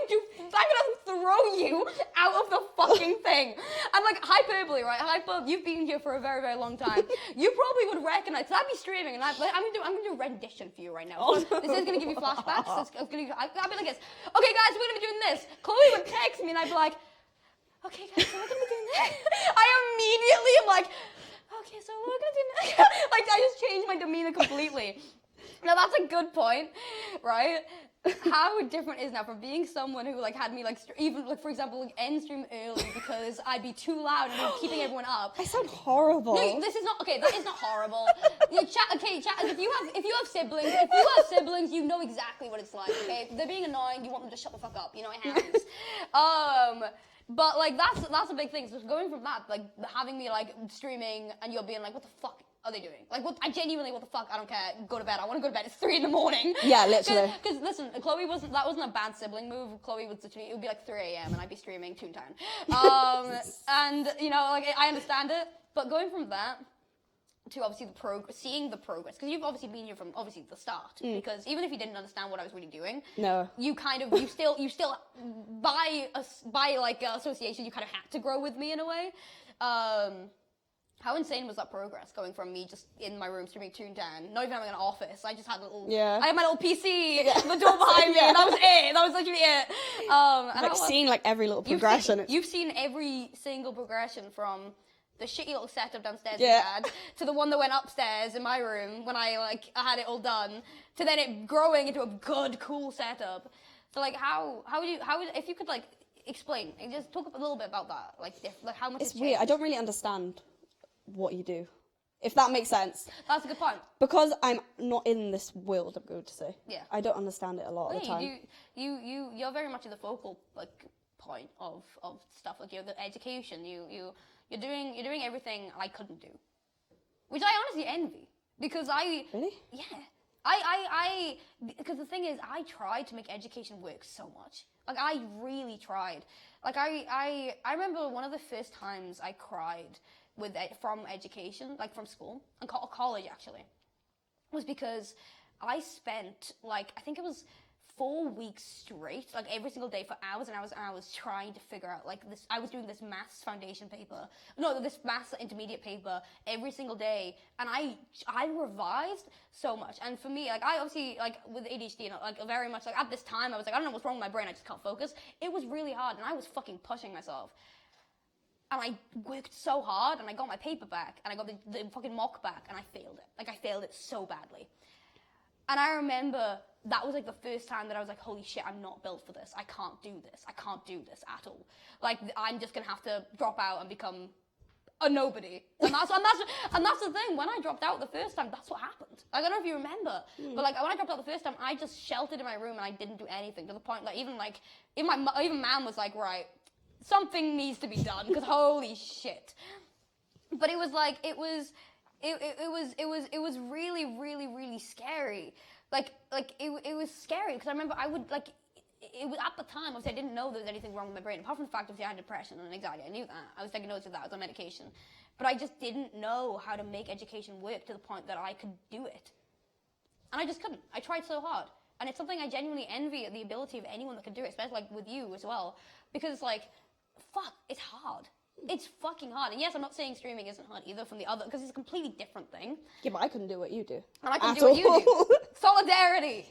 throw you out of the fucking thing. I'm like, hyperbole, right? You've been here for a very, very long time. You probably would recognize, because I'd be streaming and I'm gonna do a rendition for you right now. This is gonna give you flashbacks. I'd be like this. Okay, guys, we're gonna be doing this. Chloe would text me and I'd be like, okay, guys, so we're gonna be doing this. I immediately am like, okay, so we're gonna do this. Like, I just changed my demeanor completely. Now that's a good point, right? How different is now from being someone who like had me like even like for example like end stream early because I'd be too loud and keeping everyone up. I sound horrible. No, this is not okay. That is not horrible. Chat. If you have siblings, you know exactly what it's like. Okay, if they're being annoying, you want them to shut the fuck up. You know it happens. But like that's a big thing. So going from that, like having me like streaming and you're being like, what the fuck are they doing? Like, what the fuck, I don't care, go to bed, I want to go to bed, it's 3 a.m. Yeah, literally. Because listen, that wasn't a bad sibling move. Chloe would it would be like 3 a.m. and I'd be streaming Toontown. And, you know, like, I understand it, but going from that to obviously seeing the progress, because you've obviously been here from obviously the start, because even if you didn't understand what I was really doing, no, you still by like association, you kind of had to grow with me in a way. How insane was that progress going from me just in my room streaming Toontown, not even having an office? I just had I had my little PC, the door behind me, and that was it. That was literally it. And like seeing like every little progression. You've seen every single progression from the shitty little setup downstairs we had to the one that went upstairs in my room when I had it all done, to then it growing into a good, cool setup. So like if you could like explain and just talk a little bit about that, like how much it's weird. I don't really understand what you do, if that makes sense. That's a good point. Because I'm not in this world, I'm going to say. Yeah. I don't understand it a lot of the time. You're very much at the focal like point of stuff, like you're the education. You're doing everything I couldn't do, which I honestly envy, because Really? Yeah. I because the thing is, I tried to make education work so much. Like, I really tried. Like, I remember one of the first times I cried from education, like from school, and college actually, was because I spent, like, I think it was 4 weeks straight, like every single day for hours and hours and hours trying to figure out, like, this. I was doing this maths foundation paper, this maths intermediate paper every single day, and I revised so much. And for me, like, I obviously, like, with ADHD, like, very much, like, at this time, I was like, I don't know what's wrong with my brain, I just can't focus. It was really hard, and I was fucking pushing myself. And I worked so hard, and I got my paper back, and I got the fucking mock back, and I failed it. Like, I failed it so badly. And I remember that was, like, the first time that I was like, holy shit, I'm not built for this. I can't do this. I can't do this at all. Like, I'm just gonna have to drop out and become a nobody. And that's the thing. When I dropped out the first time, that's what happened. Like, I don't know if you remember, but, like, when I dropped out the first time, I just sheltered in my room, and I didn't do anything, to the point, like, even mom was like, right, something needs to be done, because holy shit. But it was like, it was really, really, really scary. Like it was scary, because I remember I would, like, it was at the time, obviously I didn't know there was anything wrong with my brain, apart from the fact obviously I had depression and anxiety. I knew that. I was diagnosed with that. I was on medication. But I just didn't know how to make education work to the point that I could do it. And I just couldn't. I tried so hard. And it's something I genuinely envy, the ability of anyone that could do it, especially, like, with you as well. Because, like, fuck, it's hard. It's fucking hard. And yes, I'm not saying streaming isn't hard either from the other, because it's a completely different thing. Yeah, but I couldn't do what you do. And I couldn't do what you do. Solidarity.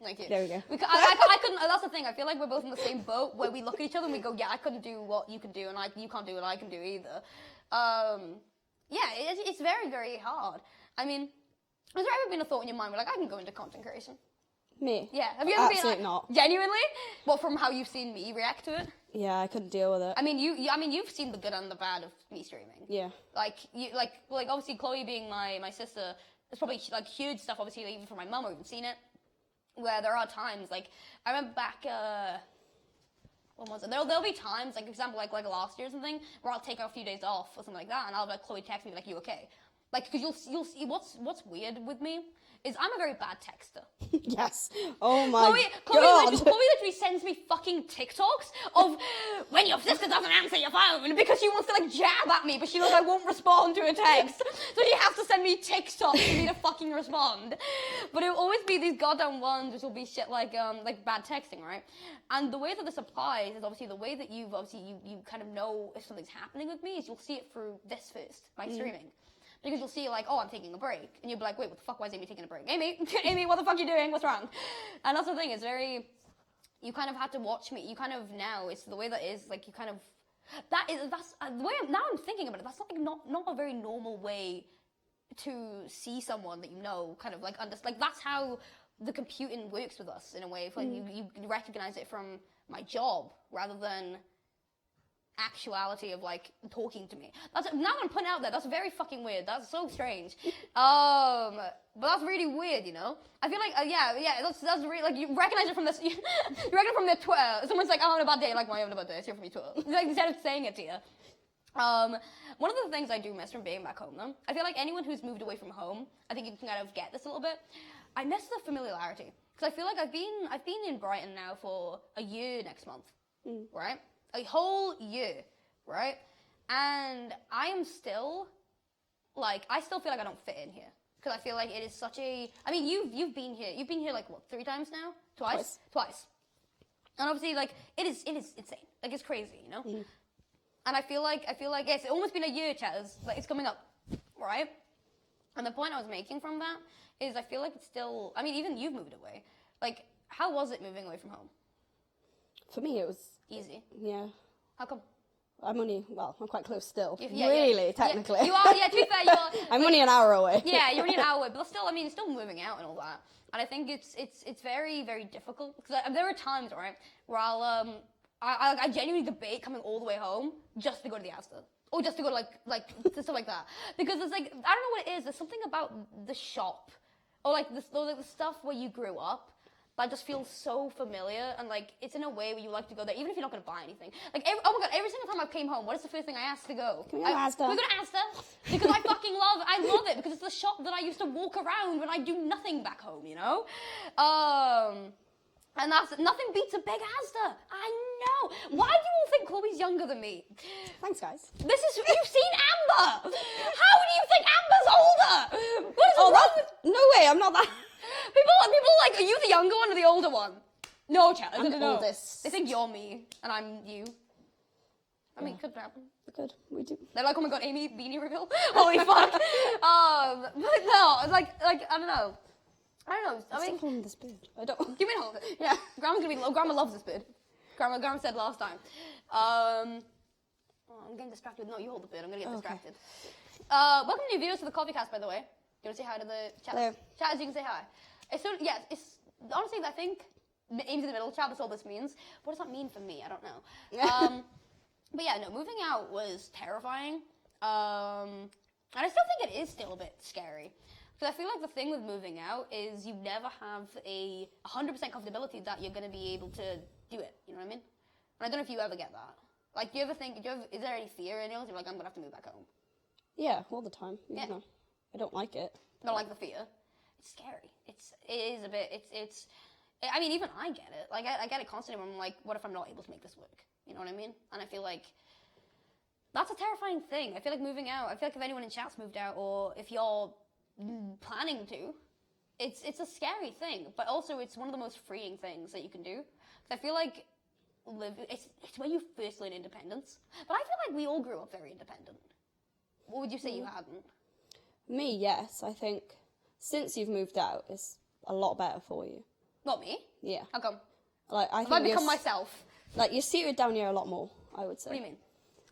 Thank you. There we go. I couldn't, that's the thing, I feel like we're both in the same boat, where we look at each other and we go, yeah, I couldn't do what you can do, and you can't do what I can do either. Yeah, it's very, very hard. I mean, has there ever been a thought in your mind where, like, I can go into content creation? Me? Yeah. Have you ever been like, not. Genuinely? What, from how you've seen me react to it? Yeah, I couldn't deal with it. I mean, you've seen the good and the bad of me streaming. Yeah. Like obviously Chloe being my sister, there's probably, like, huge stuff, obviously, even for my mum, I've even seen it, where there are times, like, I remember back, what was it? There'll be times, like, for example, like last year or something, where I'll take a few days off or something like that, and I'll be like, Chloe text me, like, you okay? Like, because you'll see what's weird with me is I'm a very bad texter. Yes. Oh my God. Chloe literally sends me fucking TikToks of when your sister doesn't answer your phone because she wants to like jab at me, but she knows I won't respond to a text. So she has to send me TikToks for me to fucking respond. But it'll always be these goddamn ones which will be shit like bad texting, right? And the way that this applies is obviously the way that you kind of know if something's happening with me is you'll see it through this first, by streaming. Because you'll see, like, oh, I'm taking a break. And you'll be like, wait, what the fuck? Why is Amy taking a break? Amy, what the fuck are you doing? What's wrong? And that's the thing. It's very... You kind of have to watch me. You kind of now, it's the way that is, like, you kind of... That's the way now I'm thinking about it. That's not a very normal way to see someone that you know, kind of, like, like, that's how the computing works with us, in a way. If, like, you recognize it from my job, rather than... actuality of like talking to me. That's now I'm putting out there. That's very fucking weird. That's so strange. But that's really weird, you know. I feel like that's really like you recognize it from this. You recognize it from their Twitter. Someone's like, I'm having a bad day. Like, why are you having a bad day? It's here from your Twitter. Like instead of saying it to you. One of the things I do miss from being back home, though, I feel like anyone who's moved away from home, I think you can kind of get this a little bit. I miss the familiarity because I feel like I've been in Brighton now for a year next month, right? A whole year, right? And I am still, like, I still feel like I don't fit in here. Because I feel like it is such a, I mean, you've been here, like, what, 3 times now? Twice. And obviously, like, it is insane. Like, it's crazy, you know? And I feel like, it's almost been a year, Chaz. Like, it's coming up, right? And the point I was making from that is I feel like it's still, I mean, even you've moved away. Like, how was it moving away from home? For me, it was... easy. Yeah. How come? I'm quite close still. Technically. Yeah, you are, to be fair, you are. I'm only an hour away. Yeah, you're only an hour away, but still, I mean, it's still moving out and all that. And I think it's very, very difficult. Because there are times, right, where I genuinely debate coming all the way home just to go to the Asda. Or just to go to, like stuff like that. Because it's like, I don't know what it is, there's something about the shop. Or, like, the stuff where you grew up. That just feels so familiar, and like it's in a way where you like to go there, even if you're not going to buy anything. Like, oh my god, every single time I came home, what is the first thing I asked to go? Can we go to Asda? Can we go to Asda? Because I love it, because it's the shop that I used to walk around when I do nothing back home, you know? And that's, nothing beats a big Asda. I know. Why do you all think Chloe's younger than me? Thanks, guys. You've seen Amber. How do you think Amber's older? What is wrong with... No way, I'm not that... People like, are you the younger one or the older one? No, Chad. I'm the oldest. They think you're me and I'm you. I mean, could happen. Good, we do. They're like, oh my god, Amy, beanie reveal. Holy fuck. But no, like I don't know. I mean, still holding this beard. I don't. You mean hold it? Yeah. Grandma loves this beard. Grandma said last time. I'm getting distracted. No, you hold the beard. I'm gonna get distracted. Welcome new viewers to the COFFEECAST, by the way. Do you want to say hi to the chat? Hello. Chat, as you can say hi. It's honestly, I think Aimsey in the middle. Chat, that's all this means. What does that mean for me? I don't know. But yeah, no, moving out was terrifying. And I still think it is still a bit scary. Because I feel like the thing with moving out is you never have a 100% comfortability that you're going to be able to do it. You know what I mean? And I don't know if you ever get that. Like, do you ever think, is there any fear in yours? You're like, I'm going to have to move back home. Yeah, all the time. Yeah. No, I don't like it. Don't like the fear. It's scary. It is a bit, I mean, even I get it. Like, I get it constantly when I'm like, what if I'm not able to make this work? You know what I mean? And I feel like that's a terrifying thing. I feel like moving out, I feel like if anyone in chat's moved out, or if you're planning to, it's a scary thing, but also it's one of the most freeing things that you can do. Because I feel like it's where you first learn independence. But I feel like we all grew up very independent. What would you say you hadn't? Me, yes. I think since you've moved out, it's a lot better for you. Not me? Yeah. How come? Like, I think Have I become myself? Like, you're suited down here a lot more, I would say. What do you mean?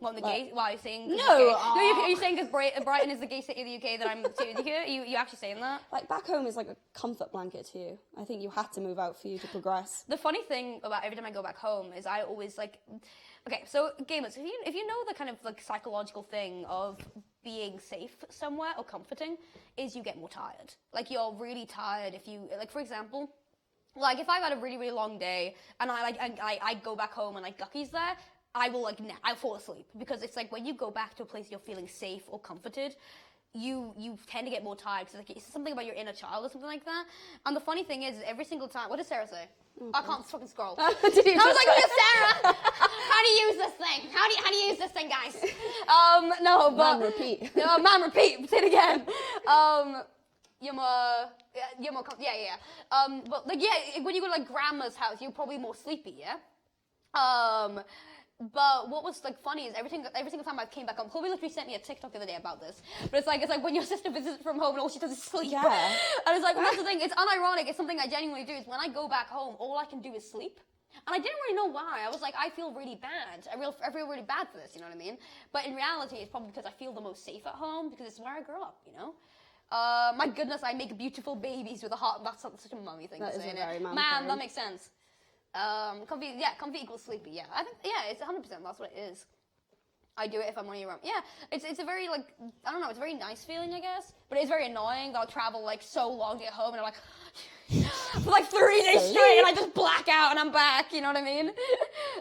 What, the gay? Why are you saying? No. Are you saying because Brighton is the gay city of the UK that I'm suited here? You actually saying that? Like, back home is like a comfort blanket to you. I think you had to move out for you to progress. The funny thing about every time I go back home is I always like... Okay, so gamers, if you know the kind of like psychological thing of being safe somewhere or comforting, is you get more tired. Like, you're really tired if you... Like, for example... Like, if I've had a really, really long day, and I go back home and, like, Gucky's there, I will, like, I'll fall asleep. Because it's like, when you go back to a place you're feeling safe or comforted, you tend to get more tired, because, like, it's something about your inner child or something like that. And the funny thing is every single time, what did Sarah say? I can't fucking scroll. I was like, Sarah, how do you use this thing? How do you use this thing, guys? No, but... Man, repeat. No, man, repeat. Say it again. You're more, but like, yeah, when you go to like grandma's house, you're probably more sleepy, yeah? But what was like funny is every single time I came back home, Chloe literally sent me a TikTok the other day about this. But it's like when your sister visits from home and all she does is sleep. Yeah. And it's like, well, that's the thing, it's unironic, it's something I genuinely do, is when I go back home, all I can do is sleep. And I didn't really know why. I was like, I feel really bad. I feel really bad for this, you know what I mean? But in reality, it's probably because I feel the most safe at home, because it's where I grew up, you know? My goodness, I make beautiful babies with a heart. That's such a mummy thing to say. That is a very mum Man, thing. that makes sense. Comfy equals sleepy. Yeah, I think it's 100%. That's what it is. I do it if I'm running around. Yeah, it's a very like I don't know. It's a very nice feeling, I guess. But it's very annoying that I'll travel like so long to get home and I'm like for like 3 days straight and I just black out and I'm back. You know what I mean?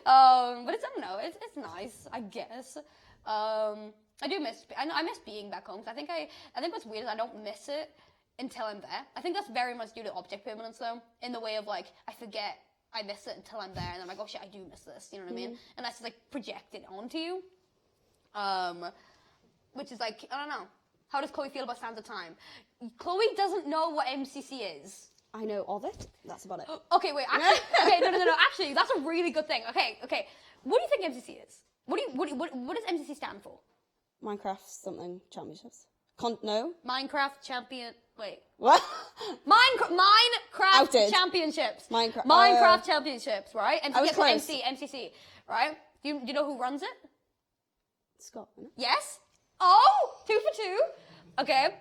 But it's I don't know. It's nice, I guess. I do miss. I miss being back home. I think what's weird is I don't miss it until I'm there. I think that's very much due to object permanence, though, in the way of like I forget I miss it until I'm there, and I'm like, oh shit, I do miss this. You know what I mean? And that's like projected onto you. Which is like I don't know. How does Chloe feel about Sands of Time? Chloe doesn't know what MCC is. I know of it. That's about it. Okay, wait. Actually, no. Actually, that's a really good thing. Okay. What do you think MCC is? What does MCC stand for? Minecraft something championships. No? Minecraft champion. Wait. What? Minecraft Outed. championships. Minecraft championships, right? I was close. MCC, right? Do you know who runs it? Scott. Isn't it? Yes. Oh, 2 for 2. Okay.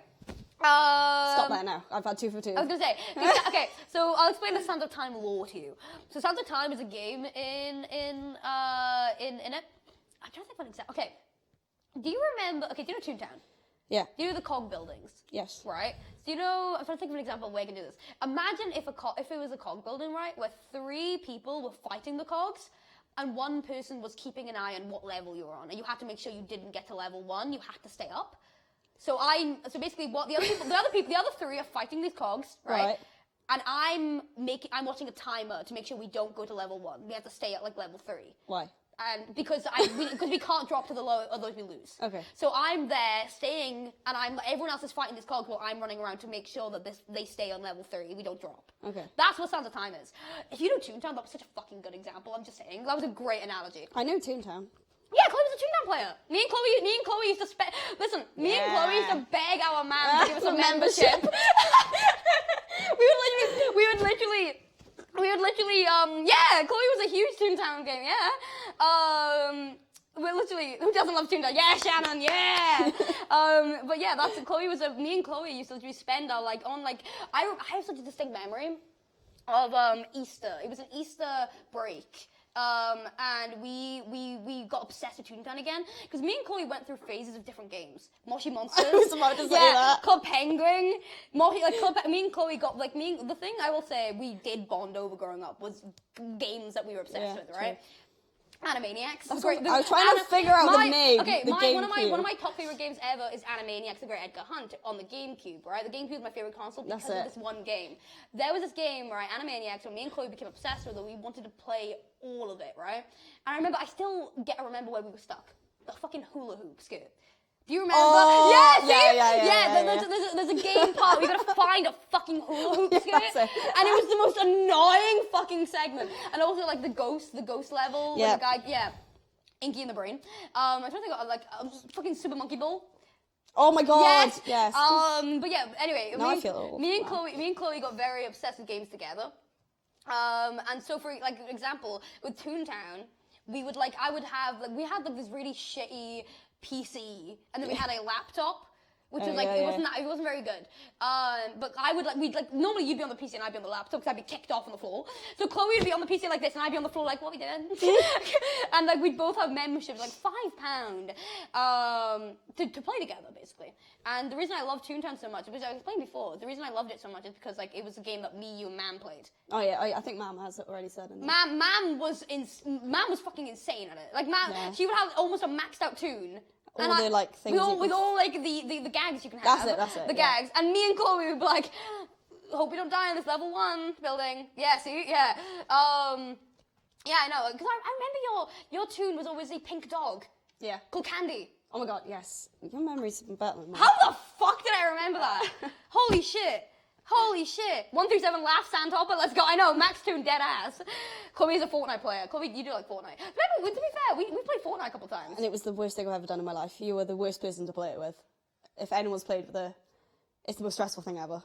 Stop there now. I've had 2 for 2. I was gonna say. Okay, so I'll explain the Sands of Time lore to you. So Sands of Time is a game in it. I'm trying to think of an example. Okay. Do you remember? Okay, do you know Toontown? Yeah. Do you know the cog buildings? Yes. Right. So you know, I'm trying to think of an example of where I can do this. Imagine if it was a cog building, right, where 3 people were fighting the cogs, and 1 person was keeping an eye on what level you were on, and you had to make sure you didn't get to level 1. You had to stay up. So basically, what the other 3 are fighting these cogs, right? And I'm watching a timer to make sure we don't go to level 1. We have to stay at like level 3. Why? And because we can't drop to the low, otherwise we lose. Okay. So I'm there staying, and everyone else is fighting these cogs while I'm running around to make sure that they stay on level 3. We don't drop. Okay. That's what Sands of Time is. If you know Toontown, that was such a fucking good example. I'm just saying that was a great analogy. I know Toontown. Yeah, Chloe was a Toontown player. Me and Chloe used to me and Chloe used to beg our man to give us a membership. we would literally, yeah, Chloe was a huge Toontown game, yeah. We're literally, who doesn't love Toontown? Yeah, Shannon, yeah. But yeah, me and Chloe used to literally spend our, I have such a distinct memory of Easter. It was an Easter break. And we got obsessed with Toontown again because me and Chloe went through phases of different games. Moshi Monsters, I was about to say that. Club Penguin, me and Chloe got the thing I will say we did bond over growing up was games that we were obsessed with, right? Animaniacs. I was trying to figure out the name. Okay, one of my top favorite games ever is Animaniacs: The Great Edgar Hunt on the GameCube. Right, the GameCube is my favorite console because of this one game. There was this game, right, Animaniacs, when me and Chloe became obsessed with it. We wanted to play all of it, right? And I remember, I still remember where we were stuck. The fucking hula hoop skirt. Do you remember? Oh, yeah. There's a game part where you gotta find a fucking hula hoop skirt, and it was the most annoying fucking segment. And also like the ghost level, with the guy, Inky in the Brain. I'm trying to think of fucking Super Monkey Ball. Oh my god, yes. But yeah, anyway, me and Chloe got very obsessed with games together. And so for like example, with Toontown, we had this really shitty PC, and then we had a laptop which was like, it wasn't very good. But I would normally you'd be on the PC and I'd be on the laptop because I'd be kicked off on the floor. So Chloe would be on the PC like this and I'd be on the floor like, what are we doing? And like we'd both have memberships, like £5, to play together basically. And the reason I love Toontown so much, which I explained before, the reason I loved it so much is because like it was a game that me, you, and Mam played. Oh yeah, I think Mam has already said it. Mam was fucking insane at it. Like Mam, she would have almost a maxed out tune. All the like things with all like the gags you can have. That's it. The gags. And me and Chloe would be like, hope we don't die in this level 1 building. Yeah, see? Yeah. Yeah, I know. Because I remember your tune was always a pink dog. Yeah. Called Candy. Oh my god, yes. Your memory's better than mine. How the fuck did I remember that? Holy shit. 137 laugh Sandhopper, let's go. I know, Max Toon dead ass. Chloe's a Fortnite player. Chloe, you do like Fortnite. Remember, to be fair, we played Fortnite a couple times. And it was the worst thing I've ever done in my life. You were the worst person to play it with. If anyone's played with it's the most stressful thing ever.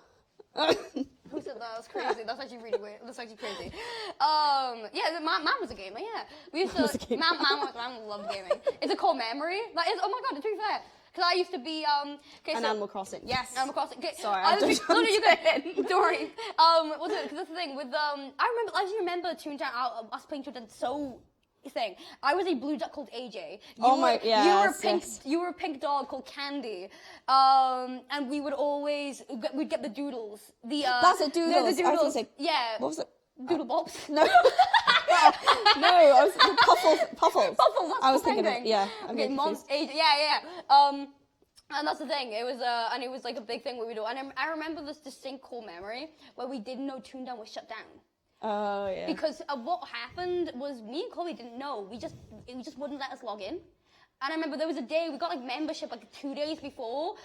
Who said that? That's crazy. That's actually really weird. That's actually crazy. Yeah, Mam was a gamer, yeah. We used to, Mam loved gaming. It's a core memory. Like, oh my god, to be fair. Because I used to be, Animal Crossing. Yes. Animal Crossing. Okay, Sorry, no, you good. Don't worry. What's it? Because that's the thing with, I just remember Toontown, us playing Toontown so thing. I was a blue duck called AJ. You were a pink dog called Candy. And we would always, we'd get the doodles. That's it, doodles. The doodles. I was gonna say, yeah. What was it? Doodle Bops. No. No, I was Puffles. Puffles, that's I was the thinking of, yeah. Okay, yeah. And that's the thing. It was like a big thing we would do. And I remember this distinct core memory where we didn't know Toontown was shut down. Oh yeah. Because what happened was me and Chloe didn't know. It just wouldn't let us log in. And I remember there was a day we got like membership like 2 days before,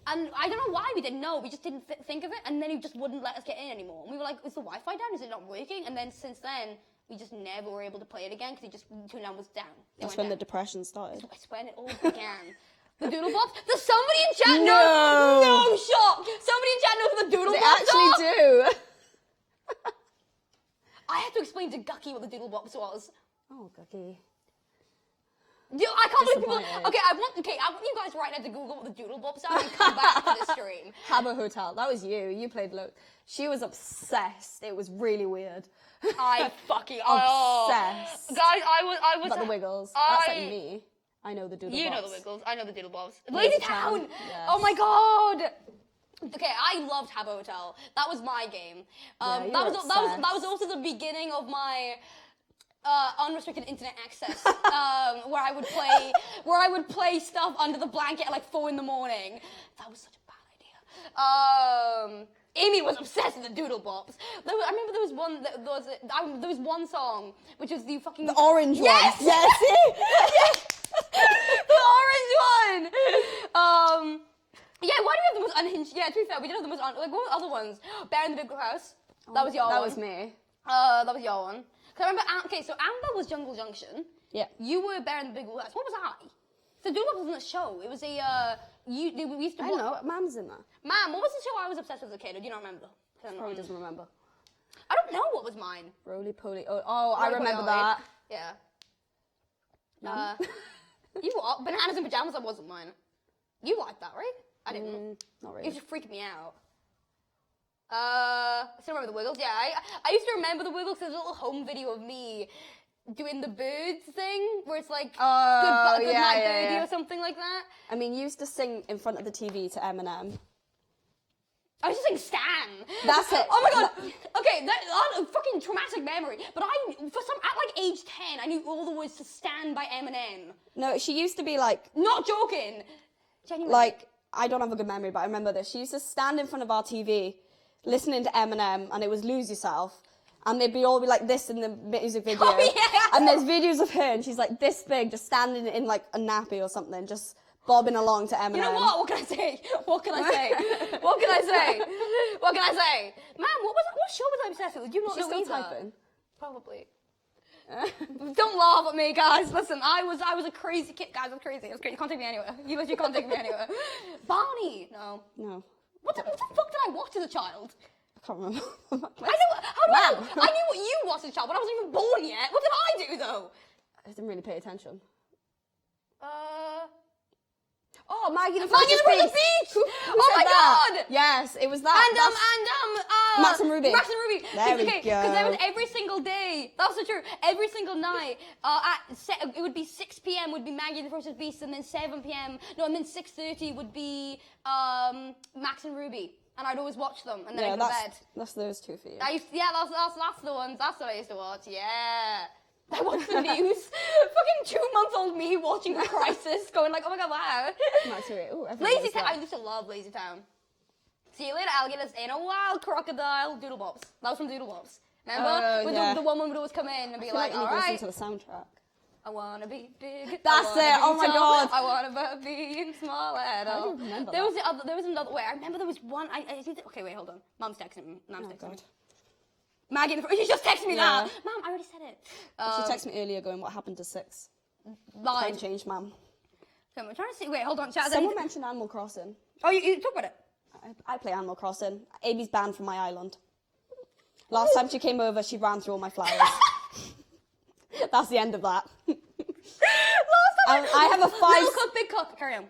and I don't know why we didn't know. We just didn't think of it, and then he just wouldn't let us get in anymore. And we were like, "Is the Wi-Fi down? Is it not working?" And then since then, we just never were able to play it again because Toontown was down. That's when the depression started. That's when it all began. The Doodle Bops? Does somebody in chat know? No, I'm shocked. Somebody in chat knows what the Doodle Bops are? They actually do. I had to explain to Gucky what the Doodle Bops was. Oh, Gucky. I can't believe people. Okay, I want you guys right now to Google what the Doodle Bops are and come back to this stream. Habbo Hotel. That was you. You played She was obsessed. It was really weird. I fucking obsessed. Guys, I was. About the Wiggles. That's like me. I know the Doodle Bops. You know the Wiggles. I know the Doodle Bops. Lazy Town. Yes. Oh my god. Okay, I loved Habbo Hotel. That was my game. That was also the beginning of my unrestricted internet access, where I would play stuff under the blanket at like 4 a.m. That was such a bad idea. Amy was obsessed with the Doodle Bops. I remember there was one song which was the orange one. Yes, yes. The orange one. Yeah, why do we have the most unhinged? Yeah, to be fair, we did have the most what were other ones? Bear in the Big House. That was your one. That was me. That was your one. Cause I remember. So Amber was Jungle Junction. Yeah. You were Bear in the Big House. What was I? So Doodle Bops wasn't a show. It was a. We used to. I don't know. Mam's in there. Mam, what was the show I was obsessed with as a kid? Or do you not remember? Probably doesn't remember. I don't know what was mine. Roly Poly. Oh, I remember that. Yeah. You what? Bananas in Pajamas. That wasn't mine. You liked that, right? I didn't. Not really. It used to freak me out. I still remember the Wiggles. Yeah, I used to remember the Wiggles. There's a little home video of me doing the birds thing, where it's like good night birdie or something like that. I mean, you used to sing in front of the TV to Eminem. I was just saying Stan. That's it. Oh my god. Okay, that's a fucking traumatic memory. But at like age 10, I knew all the words to Stan by Eminem. No, she used to be like. Not joking. Genuinely. Like, I don't have a good memory, but I remember this. She used to stand in front of our TV, listening to Eminem, and it was Lose Yourself. And they'd all be like this in the music video. Oh, yeah. And there's videos of her, and she's like this big, just standing in like a nappy or something, just bobbing along to Eminem. You know what? What can I say? What can I say? What can I say? What can I say? Man, what show was I obsessed with? Did you not know still either? typing? Probably. Don't laugh at me, guys. Listen, I was a crazy kid. Guys, I was crazy. You can't take me anywhere. You literally can't take me anywhere. Barney. No. What the fuck did I watch as a child? I can't remember. I knew what you watched as a child, but I wasn't even born yet. What did I do though? I didn't really pay attention. Oh, Maggie the Maggie the First Beach! Oh my god! Yes, it was that. Max and Ruby. Max and Ruby. There we go. Because there was every single day. That was so true. Every single night, it would be 6 p.m. would be Maggie the First Beast, and then 7 p.m. No, and then 6:30 would be Max and Ruby. And I'd always watch them, and then I'd go to bed. That's those two for you. That's the ones. That's what I used to watch. Yeah. I watched the news. Fucking 2-month-old me watching The Crisis, going like, oh my god, wow. Lazy Town. I used to love Lazy Town. See you later, alligators in a wild crocodile. Doodle Bops. That was from Doodle Bops. Remember? The woman would always come in and be like, all right. Listen to the soundtrack. I wanna be big. That's it. Oh my god. I wanna be in small at all. I don't remember. There was another. Wait, I remember there was one. Okay, wait, hold on. Mom's texting me. Maggie, you just texted me that. Mom, I already said it. She texted me earlier going, what happened to 6? Lied. Time change, ma'am. So I'm trying to see. Wait, hold on. Chat. Someone mentioned Animal Crossing. Oh, you talk about it. I play Animal Crossing. Amy's banned from my island. Last time she came over, she ran through all my flowers. That's the end of that. I have a 5... Little cup, big cup. Carry on.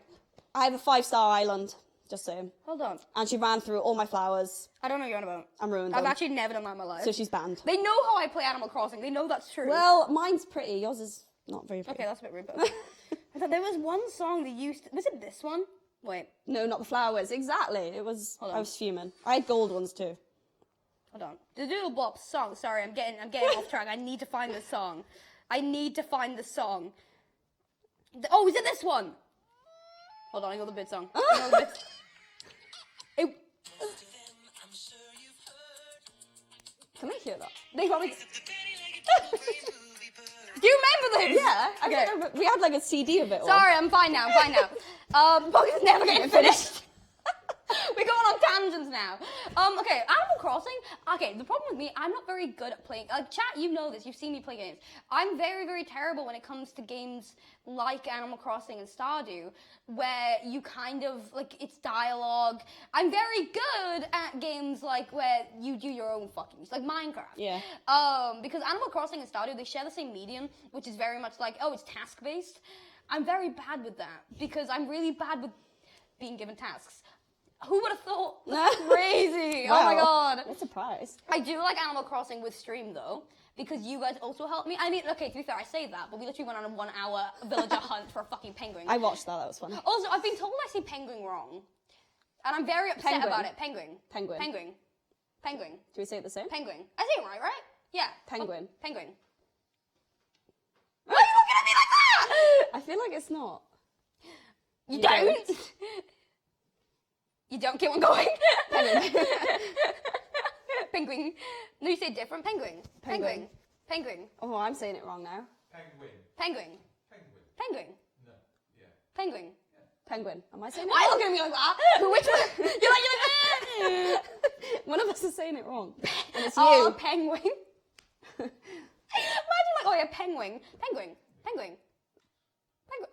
I have a 5-star island. Just saying. Hold on. And she ran through all my flowers. I don't know what you're on about. I'm ruined. I've actually never done that in my life. So she's banned. They know how I play Animal Crossing. They know that's true. Well, mine's pretty. Yours is not very pretty. Okay, that's a bit rude. But I thought there was one song they used. Was it this one? Wait. No, not the flowers. Exactly. It was. Hold on. I was fuming. I had gold ones too. Hold on. The Doodle Bop song. Sorry, I'm getting off track. I need to find this song. Oh, is it this one? Hold on, I know the bit song. I know the bit. Can I hear that? They probably. Do you remember this? Yeah. Okay. We had like a CD of it all. Sorry, I'm fine now. Book is never getting finished. We're going on tangents now. Okay, Animal Crossing. Okay, the problem with me, I'm not very good at playing. Chat, you know this. You've seen me play games. I'm very, very terrible when it comes to games like Animal Crossing and Stardew, where you kind of like it's dialogue. I'm very good at games like where you do your own fucking, like Minecraft. Yeah. Because Animal Crossing and Stardew, they share the same medium, which is very much like, oh, it's task based. I'm very bad with that because I'm really bad with being given tasks. Who would have thought? That's crazy. Wow. Oh my god. What a surprise. I do like Animal Crossing with stream though, because you guys also helped me. I mean, okay, to be fair, I say that, but we literally went on a 1-hour villager hunt for a fucking penguin. I watched that. That was fun. Also, I've been told I say penguin wrong, and I'm very upset about it. Penguin. Do we say it the same? Penguin. I say it right? Yeah. Penguin. Penguin. Why are you looking at me like that? I feel like it's not. You don't? You don't keep on going. Penguin. No, you say different. Penguin. Oh, I'm saying it wrong now. Penguin. No. Yeah. Penguin. Penguin. Am I saying it Why are you wrong? looking at me like that? Which one? You're like, One of us is saying it wrong. And it's oh, you. penguin. Imagine like, oh yeah, penguin.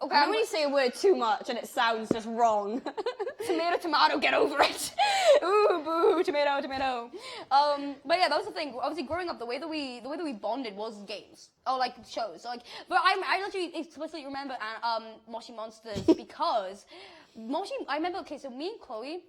Okay, I'm when you say a word too much and it sounds just wrong. Tomato, get over it. Ooh, boo, tomato. But yeah, that was the thing. Obviously, growing up, the way that we bonded was games. Oh, like shows. So, like, but I literally explicitly remember Moshi Monsters because I remember. Okay, so me and Chloe.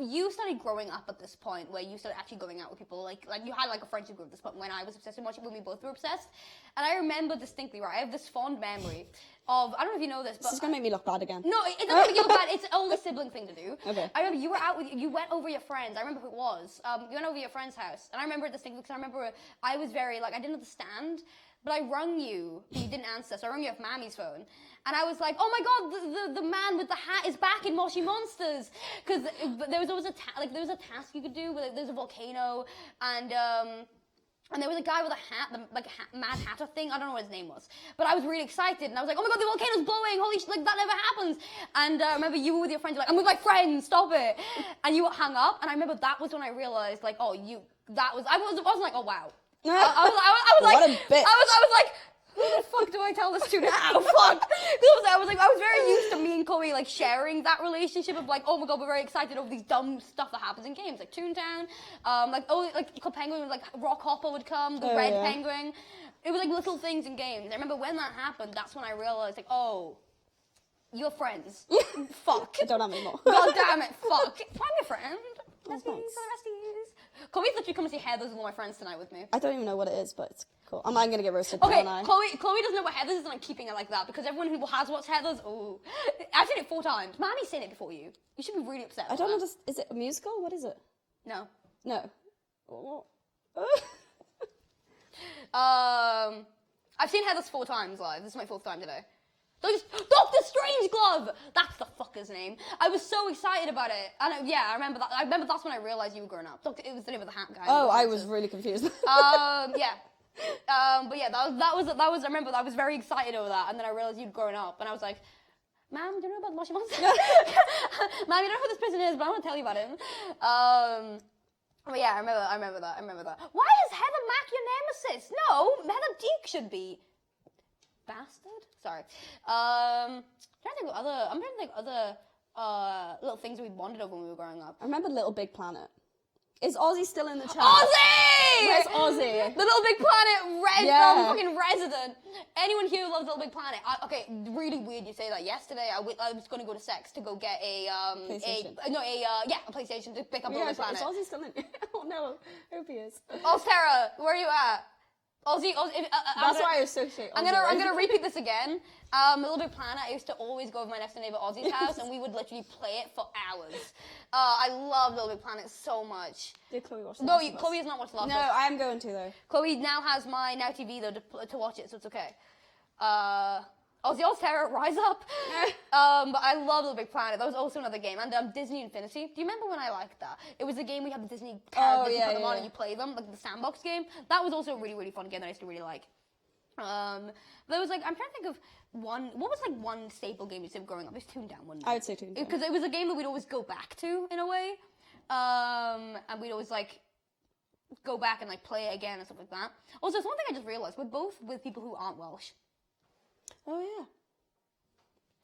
You started growing up at this point where you started actually going out with people, like you had like a friendship group at this point when I was obsessed with Moshi, when we both were obsessed. And I remember distinctly, right, I have this fond memory of, I don't know if you know this, but... This is going to make me look bad again. No, it doesn't make you look bad, it's only a sibling thing to do. Okay. I remember you were out with, you went over your friends, I remember who it was. You went over your friend's house, and I remember it distinctly because I remember I was very, like, I didn't understand. But I rung you, but you didn't answer, so I rung you off Mammy's phone. And I was like, oh my god, the man with the hat is back in Moshi Monsters. Because there was always a task you could do, where there's a volcano, and there was a guy with a hat, Mad Hatter thing, I don't know what his name was. But I was really excited, and I was like, oh my god, the volcano's blowing, holy shit, like, that never happens. And I remember you were with your friends, you're like, I'm with my friends, stop it. And you hung up, and I remember that was when I realized, like, I wasn't like, oh wow. I was like, what a bitch. I was like, who the fuck do I tell this to now? Fuck. I was very used to me and Chloe like sharing that relationship of like, oh my god, we're very excited over these dumb stuff that happens in games like Toontown, like Club Penguin, like Rock Hopper would come, the red penguin. It was like little things in games. I remember when that happened. That's when I realized like, oh, You're friends. Fuck. I don't have any more. God damn it, fuck. I'm your friend. Besties, thanks. besties. Chloe's literally coming to see Heathers with all my friends tonight with me. I don't even know what it is, but it's cool. I'm going to get roasted. Okay, don't I? Chloe doesn't know what Heathers is, and I'm keeping it like that because everyone who has watched Heathers, oh, I've seen it 4 times. Mammy's seen it before you. You should be really upset. I don't understand. Is it a musical? What is it? No. No. I've seen Heathers 4 times live. This is my 4th time today. Dr. Strangeglove! That's the fucker's name. I was so excited about it. And I remember that. I remember that's when I realized you were growing up. It was the name of the hat guy. Oh, I was really confused. Yeah. But yeah, that was. I remember I was very excited over that, and then I realized you'd grown up, and I was like, "Ma'am, do you know about the Moshi Monsters?" Ma'am, you don't know who this person is, but I want to tell you about him. But yeah, I remember that. Why is Heather Mack your nemesis? No, Heather Duke should be. Bastard. Sorry. I'm trying to think of other little things we bonded over when we were growing up. I remember LittleBigPlanet. Is Ozzy still in the chat? Ozzy! Where's Ozzy? The LittleBigPlanet fucking resident. Anyone here who loves LittleBigPlanet? Okay, really weird you say that. Yesterday, I was going to go to Sex to go get a PlayStation to pick up LittleBigPlanet. Is Ozzy still in? Oh no, I hope he is. Ostera, where are you at? Ozzy, That's why I associate Ozzy. I'm gonna repeat this again. LittleBigPlanet, I used to always go over my next door neighbor Ozzy's house, and we would literally play it for hours. I love LittleBigPlanet so much. Did Chloe watch? No, Chloe has not watched The Last of Us. No, I am going to though. Chloe now has my Now TV though to watch it, so it's okay. Ozzy Terror, Rise Up. But I love LittleBigPlanet. That was also another game. And Disney Infinity. Do you remember when I liked that? It was a game we had the Disney characters, you put them on and you play them, like the sandbox game. That was also a really, really fun game that I used to really like. There was like, I'm trying to think of what was like one staple game you said growing up? It was Toontown, wasn't it? I would say Toontown. Because it was a game that we'd always go back to, in a way. And we'd always like go back and like play it again and stuff like that. Also, it's one thing I just realized, we're both with people who aren't Welsh. Oh yeah.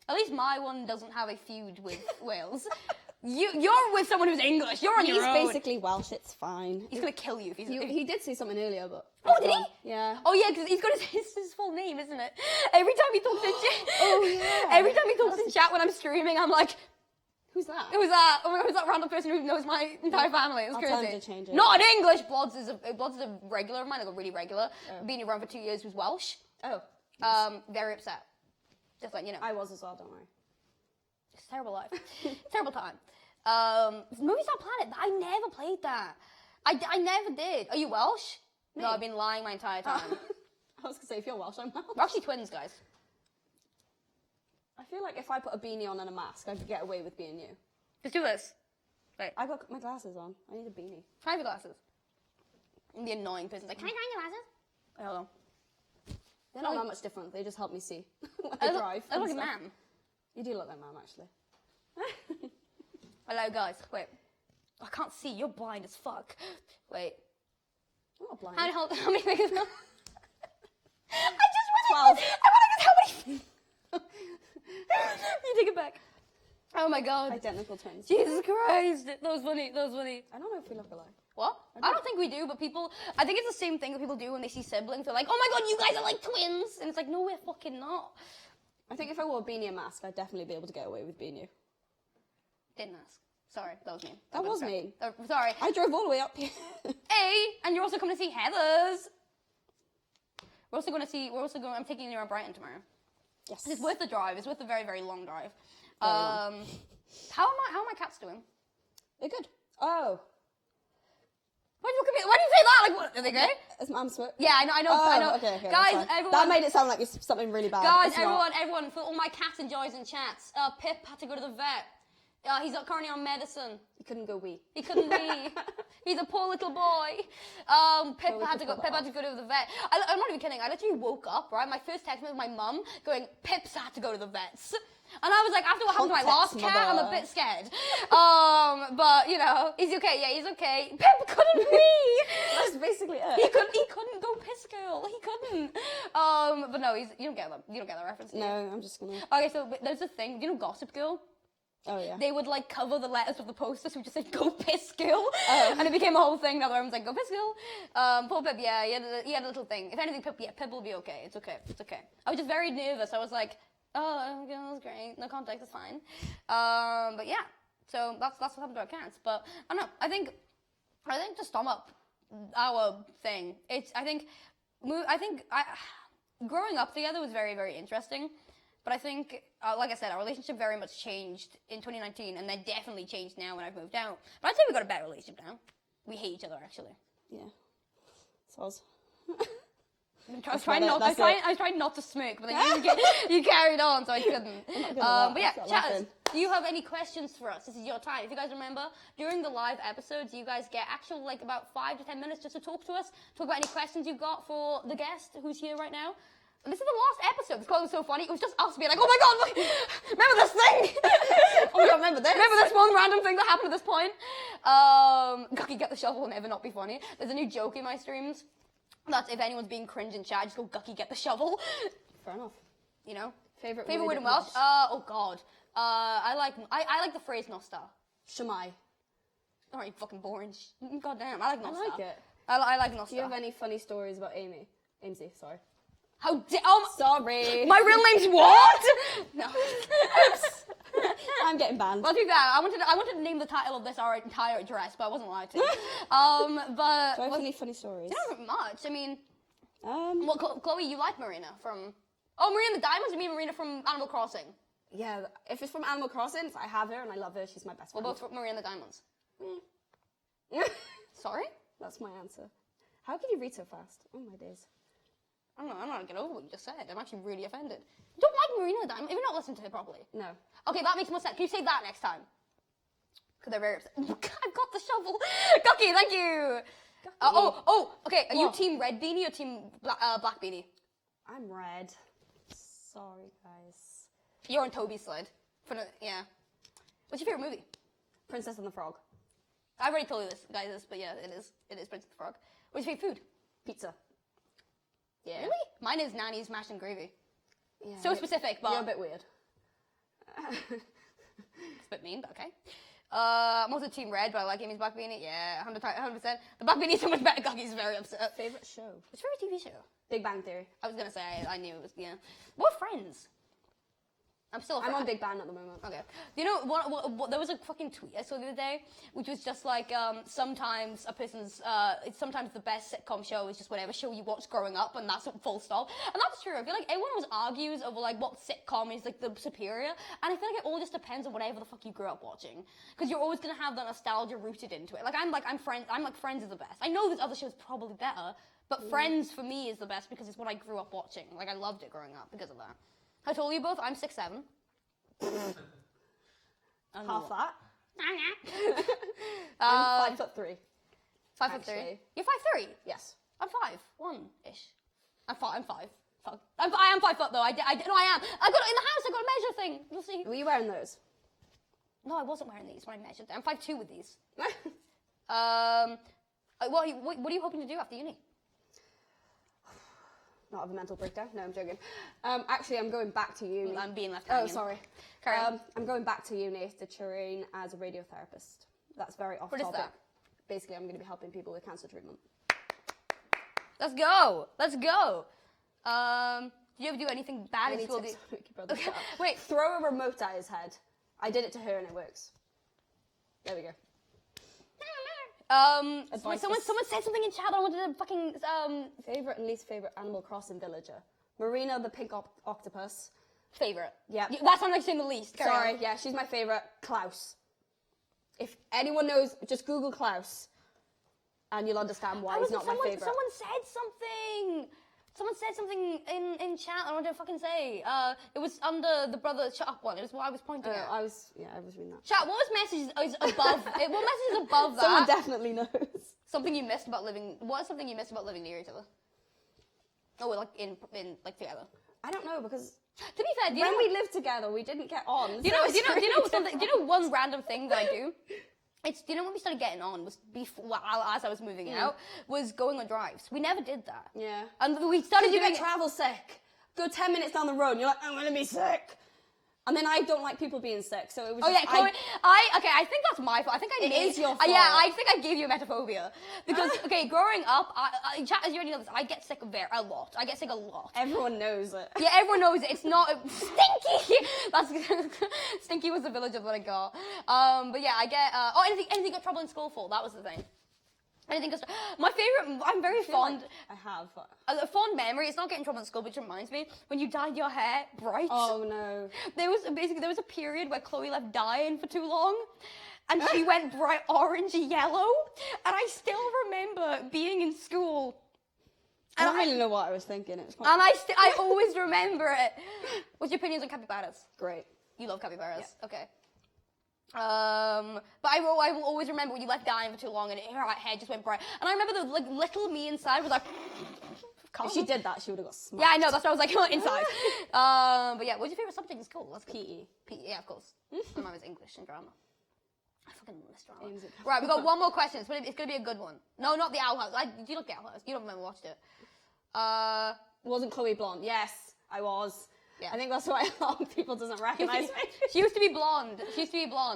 At least my one doesn't have a feud with Wales. You're with someone who's English. You're on your own. He's basically Welsh. It's fine. He's gonna kill you if he's. He did say something earlier, but. Oh, did he? Yeah. Oh yeah, because he's got his full name, isn't it? Every time he talks in chat. Oh yeah. Every time he talks in chat when I'm streaming, I'm like, who's that? Who's that? Oh my god, who's that random person who knows my entire family? It's I'll crazy. tell him to change it. Not in English. Blods is a regular of mine. I got really regular. Been around for 2 years. Who's Welsh? Oh. Very upset. Just like, you know. I was as well, don't worry. It's a terrible life. Terrible time. Movie Star Planet. I never played that. I never did. Are you Welsh? Me? No, I've been lying my entire time. I was gonna say, if you're Welsh, I'm Welsh. We're actually twins, guys. I feel like if I put a beanie on and a mask, I could get away with being you. Let's do this. Wait. I got my glasses on. I need a beanie. Can I have your glasses? I'm the annoying person. Like, can I find your glasses? Hold on. They're not that much different. They just help me see when I drive. I look like a man. You do look like Mum, actually. Hello, guys. Wait. I can't see. You're blind as fuck. Wait. I'm not blind. How many fingers? I just want 12. I want to guess how many. You take it back. Oh my god. Identical twins. Jesus Christ. That was funny. That was funny. I don't know if we look alike. What? I don't think we do, but I think it's the same thing that people do when they see siblings. They're like, oh my god, you guys are like twins. And it's like, no, we're fucking not. I think if I wore a beanie and mask, I'd definitely be able to get away with being you. Didn't ask. Sorry, that was mean. That was mean. Sorry. I drove all the way up here. And you're also coming to see Heathers. I'm taking you around Brighton tomorrow. Yes. It's worth the drive. It's worth a very, very long drive. Very long. How are my cats doing? They're good. Oh. Why do you say that? Like, what? Are they okay? Is Mum sweat? Yeah, I know. Okay, guys, everyone. That made it sound like it's something really bad. Guys, everyone, for all my cat enjoys in chats, Pip had to go to the vet. He's currently on medicine. He couldn't go wee. He couldn't wee. He's a poor little boy. Pip had to go to the vet. I'm not even kidding. I literally woke up, right? My first text was my mum going, Pip's had to go to the vets. And I was like, after what happened to my last cat, I'm a bit scared. But, you know, he's okay. Yeah, he's okay. Pip couldn't wee. That's basically it. He couldn't go piss girl. He couldn't. But no, you don't get that reference. No, I'm just gonna. Okay, so there's a thing. Do you know Gossip Girl? Oh yeah. They would like cover the letters of the posters which just said "Go Piss Girl," and it became a whole thing. Now everyone's like "Go Piss Girl." Poor Pip, yeah, he had a little thing. If anything, Pip will be okay. It's okay. I was just very nervous. I was like, Oh, that was great. No context is fine. But yeah, so that's what happened to our cats. But I don't know. I think to sum up our thing, growing up together was very, very interesting. But I think, like I said, our relationship very much changed in 2019, and then definitely changed now when I've moved out. But I'd say we got a better relationship now. We hate each other, actually. Yeah. Soz. I was trying not to smoke, but then you carried on, so I couldn't. But yeah, chatters, do you have any questions for us? This is your time. If you guys remember, during the live episodes, you guys get actual like about 5 to 10 minutes just to talk to us, talk about any questions you've got for the guest who's here right now. And this is the last episode. This was so funny. It was just us being like, oh my god, look, remember this thing? Oh my god, remember this? Remember this one random thing that happened at this point? Gucky, get the shovel will never not be funny. There's a new joke in my streams. That's if anyone's being cringe in chat, just go Gucky, get the shovel. Fair enough. You know? Favorite word in Welsh? Oh god. I like the phrase nosta. Shemai. Alright, fucking boring. God damn, I like nosta. I like it. I like nosta. Do you have any funny stories about Aimsey, sorry. How dare? Oh, sorry. My real name's what? No. Oops. I'm getting banned. Well, to be fair, I wanted to name the title of this our entire address, but I wasn't allowed to. But do I have any funny stories? Not much. I mean, well, Chloe, you like Marina from? Oh, Marina the Diamonds. You mean Marina from Animal Crossing? Yeah. If it's from Animal Crossing, I have her and I love her. She's my best friend. Well, both Marina the Diamonds. Sorry? That's my answer. How can you read so fast? Oh my days. I don't know, I'm not gonna get over what you just said. I'm actually really offended. You don't like Marina the Diamond? Have you not listened to her properly? No. Okay, that makes more sense. Can you say that next time? Because they're very upset. I've got the shovel. Gucky, thank you. Okay. Are you team red beanie or team black beanie? I'm red. Sorry, guys. You're on Toby's side. Yeah. What's your favorite movie? Princess and the Frog. I've already told you this, guys, but yeah, it is Princess and the Frog. What's your favorite food? Pizza. Yeah. Really? Mine is Nanny's mashed and gravy. Yeah, so specific, but... You're a bit weird. It's a bit mean, but okay. I'm also team red, but I like Amy's black beanie. Yeah, 100%. The black beanie is so much better. Gucky's very upset. Favorite show? What's your favorite TV show? Big Bang Theory. I was gonna say, I knew it was, yeah. What Friends? I'm on Big Bang at the moment. Okay. You know, what, there was a fucking tweet I saw the other day, which was just like, sometimes sometimes the best sitcom show is just whatever show you watched growing up, and that's full stop. And that's true. I feel like everyone always argues over like what sitcom is like the superior, and I feel like it all just depends on whatever the fuck you grew up watching. Because you're always gonna have the nostalgia rooted into it. I'm Friends is the best. I know there's other shows probably better, but Friends for me is the best because it's what I grew up watching. Like I loved it growing up because of that. I told you both, I'm 6'7". Half that. I'm 5'3". 5'3". You're 5'3"? Yes. I'm 5'1"-ish. I'm 5. Fuck. I am 5 foot though. I am. I got it in the house. I got a measure thing. You'll see. Were you wearing those? No, I wasn't wearing these when I measured them. I'm 5'2" with these. What are you hoping to do after uni? Not have a mental breakdown. No, I'm joking. Actually, I'm going back to uni. I'm being left hanging. Oh, sorry. Carry on. I'm going back to uni to train as a radiotherapist. That's very off topic. What is that? Basically, I'm going to be helping people with cancer treatment. Let's go. Do you ever do anything bad in school? Okay. Wait. Throw a remote at his head. I did it to her and it works. There we go. Someone said something in chat that I wanted to fucking Favorite and least favorite Animal Crossing villager. Marina the pink octopus. Favorite. Yeah. That sounds like saying the least. Sorry, yeah, she's my favorite. Klaus. If anyone knows, just Google Klaus, and you'll understand why he's not my favorite. Someone said something in chat. I wanted to fucking say. It was under the brother shut up one. It was what I was pointing at. I was reading that. Chat. What message is above? What message is above that? Someone definitely knows. Something you missed about living. What is something you missed about living near each other? Oh, like in together. I don't know because. To be fair, when we lived together, we didn't get on. Do you know one random thing that I do? When we started getting on was as I was moving out, was going on drives. We never did that. Yeah. And we started doing get travel sick. Go 10 minutes down the road and you're like, I'm gonna be sick. And then I don't like people being sick, so it was Oh just, yeah, Chloe. I think that's my fault. I think I It made, is your Yeah, fault. I think I gave you emetophobia because growing up, chat, as you already know this, I get sick a lot. I get sick a lot. Everyone knows it. Yeah, everyone knows it. It's not Stinky. That's Stinky was the village of what I got. But yeah, I get anything got trouble in school for. That was the thing. Anything goes. My favorite. I'm very fond. Like I have. A fond memory. It's not getting in trouble in school, which reminds me when you dyed your hair bright. Oh no. There was a period where Chloe left dyeing for too long, and she went bright orange yellow, and I still remember being in school. I don't really know what I was thinking. It was quite... And I always remember it. What's your opinions on capybaras? Great. You love capybaras, Yeah. okay. But I will always remember when you left dyeing for too long and her hair just went bright. And I remember the little me inside was like. If she did that, she would have got smacked. Yeah, I know. That's what I was like inside. But yeah, what's your favorite subject in school? That's good. PE, yeah, of course. My mine was English and drama. I fucking miss drama. Right, we got one more question. It's gonna be a good one. No, not the Owl House. Did you look at the Owl House? You don't remember watched it. Wasn't Chloe blonde? Yes, I was. Yeah. I think that's why a lot of people doesn't recognise me. She used to be blonde.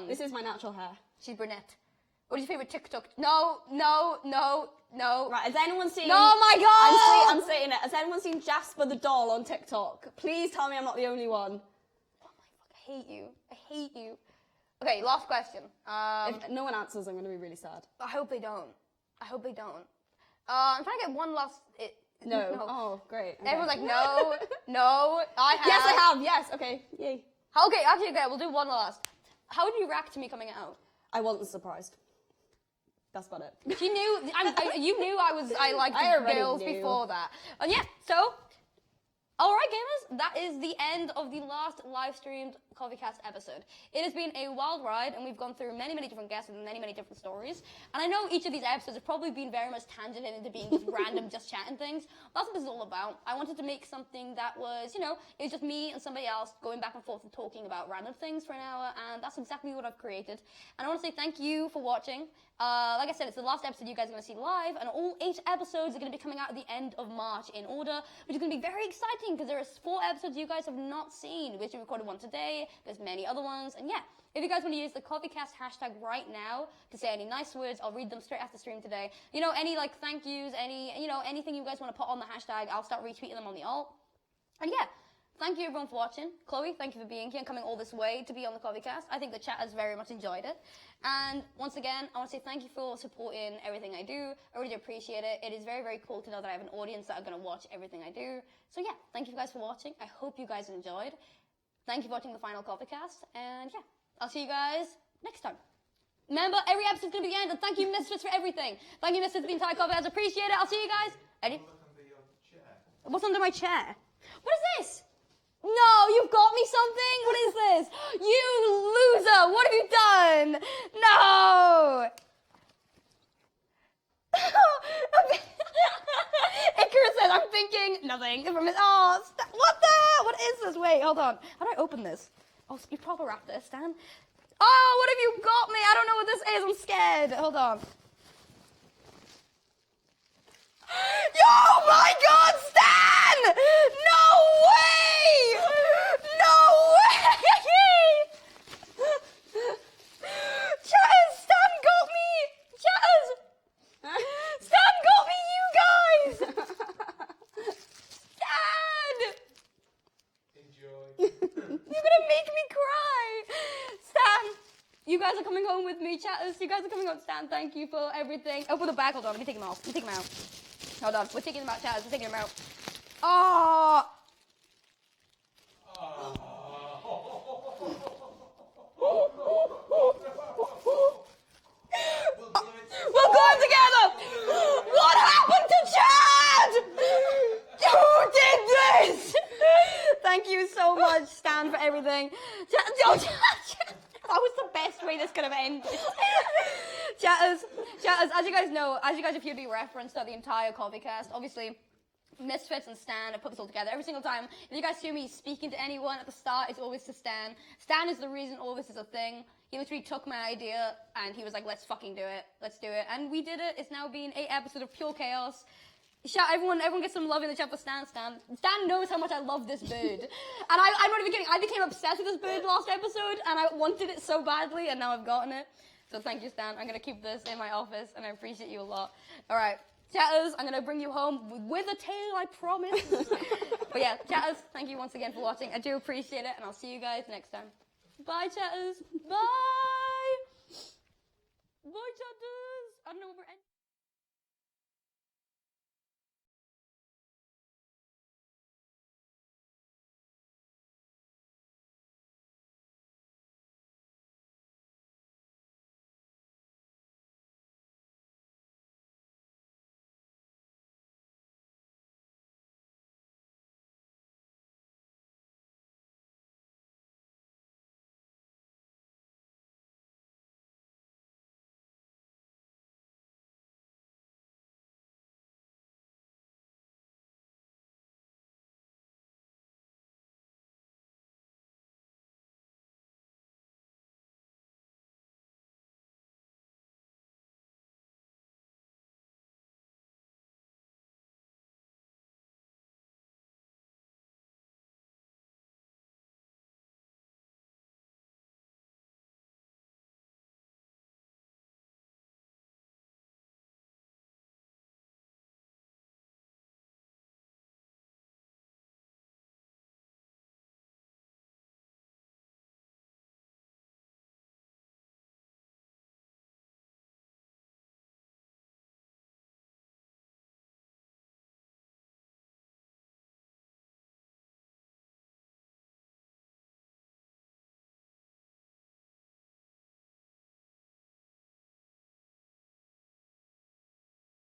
This is my natural hair. She's brunette. What is your favorite TikTok? No. Right, has anyone seen... Oh my god! I'm saying it. Has anyone seen Jasper the doll on TikTok? Please tell me I'm not the only one. Oh my fuck, I hate you. Okay, last question. If no one answers, I'm going to be really sad. I hope they don't. I'm trying to get one last... No. Oh, great. Okay. Everyone's like, no, I have. Yes, I have. Yes, okay. Yay. Okay, actually, okay, we'll do one last. How did you react to me coming out? I wasn't surprised. That's about it. She knew. You knew I liked girls knew. before that. And yeah, so. All right, gamers, that is the end of the last live-streamed COFFEECAST episode. It has been a wild ride, and we've gone through many, many different guests and many, many different stories. And I know each of these episodes have probably been very much tangented into being just random, just chatting things. That's what this is all about. I wanted to make something that was, it was just me and somebody else going back and forth and talking about random things for an hour, and that's exactly what I've created. And I want to say thank you for watching. Like I said, it's the last episode you guys are going to see live, and all 8 episodes are going to be coming out at the end of March in order, which is going to be very exciting because there are 4 episodes you guys have not seen. We actually recorded one today. There's many other ones, and yeah, if you guys want to use the COFFEECAST hashtag right now to say any nice words, I'll read them straight after stream today. Any thank yous, anything you guys want to put on the hashtag, I'll start retweeting them on the alt. And yeah. Thank you everyone for watching. Chloe, thank you for being here and coming all this way to be on the COFFEECAST. I think the chat has very much enjoyed it. And once again, I want to say thank you for supporting everything I do. I really do appreciate it. It is very, very cool to know that I have an audience that are going to watch everything I do. So yeah, thank you guys for watching. I hope you guys enjoyed. Thank you for watching the final COFFEECAST. And yeah, I'll see you guys next time. Remember, every episode's going to be the end. And thank you, Mistress, for everything. Thank you, Mistress, for the entire COFFEECAST. Appreciate it. I'll see you guys. Eddie? What's under my chair? What is this? No, you've got me something? What is this? You loser! What have you done? No! Icarus says, I'm thinking nothing. What the hell? What is this? Wait, hold on. How do I open this? Oh, you proper wrap this, Stan. Oh, what have you got me? I don't know what this is. I'm scared. Hold on. Oh my god, Stan! No way! No way! Chaz, Stan got me! Chaz! Stan got me, you guys! Stan! Enjoy. You're gonna make me cry! Stan! You guys are coming home with me, chatters. You guys are coming home. Stan, thank you for everything. Oh, for the bag. Hold on. Let me take them off. Let me take them out. Hold on. We're taking them out, chatters. We're taking them out. Oh! We'll go in together! What happened to Chad? Who did this? Thank you so much, Stan, for everything. That was the best way this could have ended. Chatters, as you guys know, as you guys have heard me reference throughout the entire COFFEECAST, obviously, Misfits and Stan have put this all together. Every single time, if you guys hear me speaking to anyone at the start, it's always to Stan. Stan is the reason all this is a thing. He literally took my idea and he was like, let's fucking do it. Let's do it. And we did it. It's now been 8 episodes of pure chaos. Shout, everyone get some love in the chat for Stan. Stan knows how much I love this bird. And I'm not even kidding. I became obsessed with this bird last episode, and I wanted it so badly, and now I've gotten it. So thank you, Stan. I'm going to keep this in my office, and I appreciate you a lot. All right, chatters, I'm going to bring you home with a tail, I promise. But yeah, chatters, thank you once again for watching. I do appreciate it, and I'll see you guys next time. Bye, chatters. Bye. Bye, chatters. I don't know what we're ending.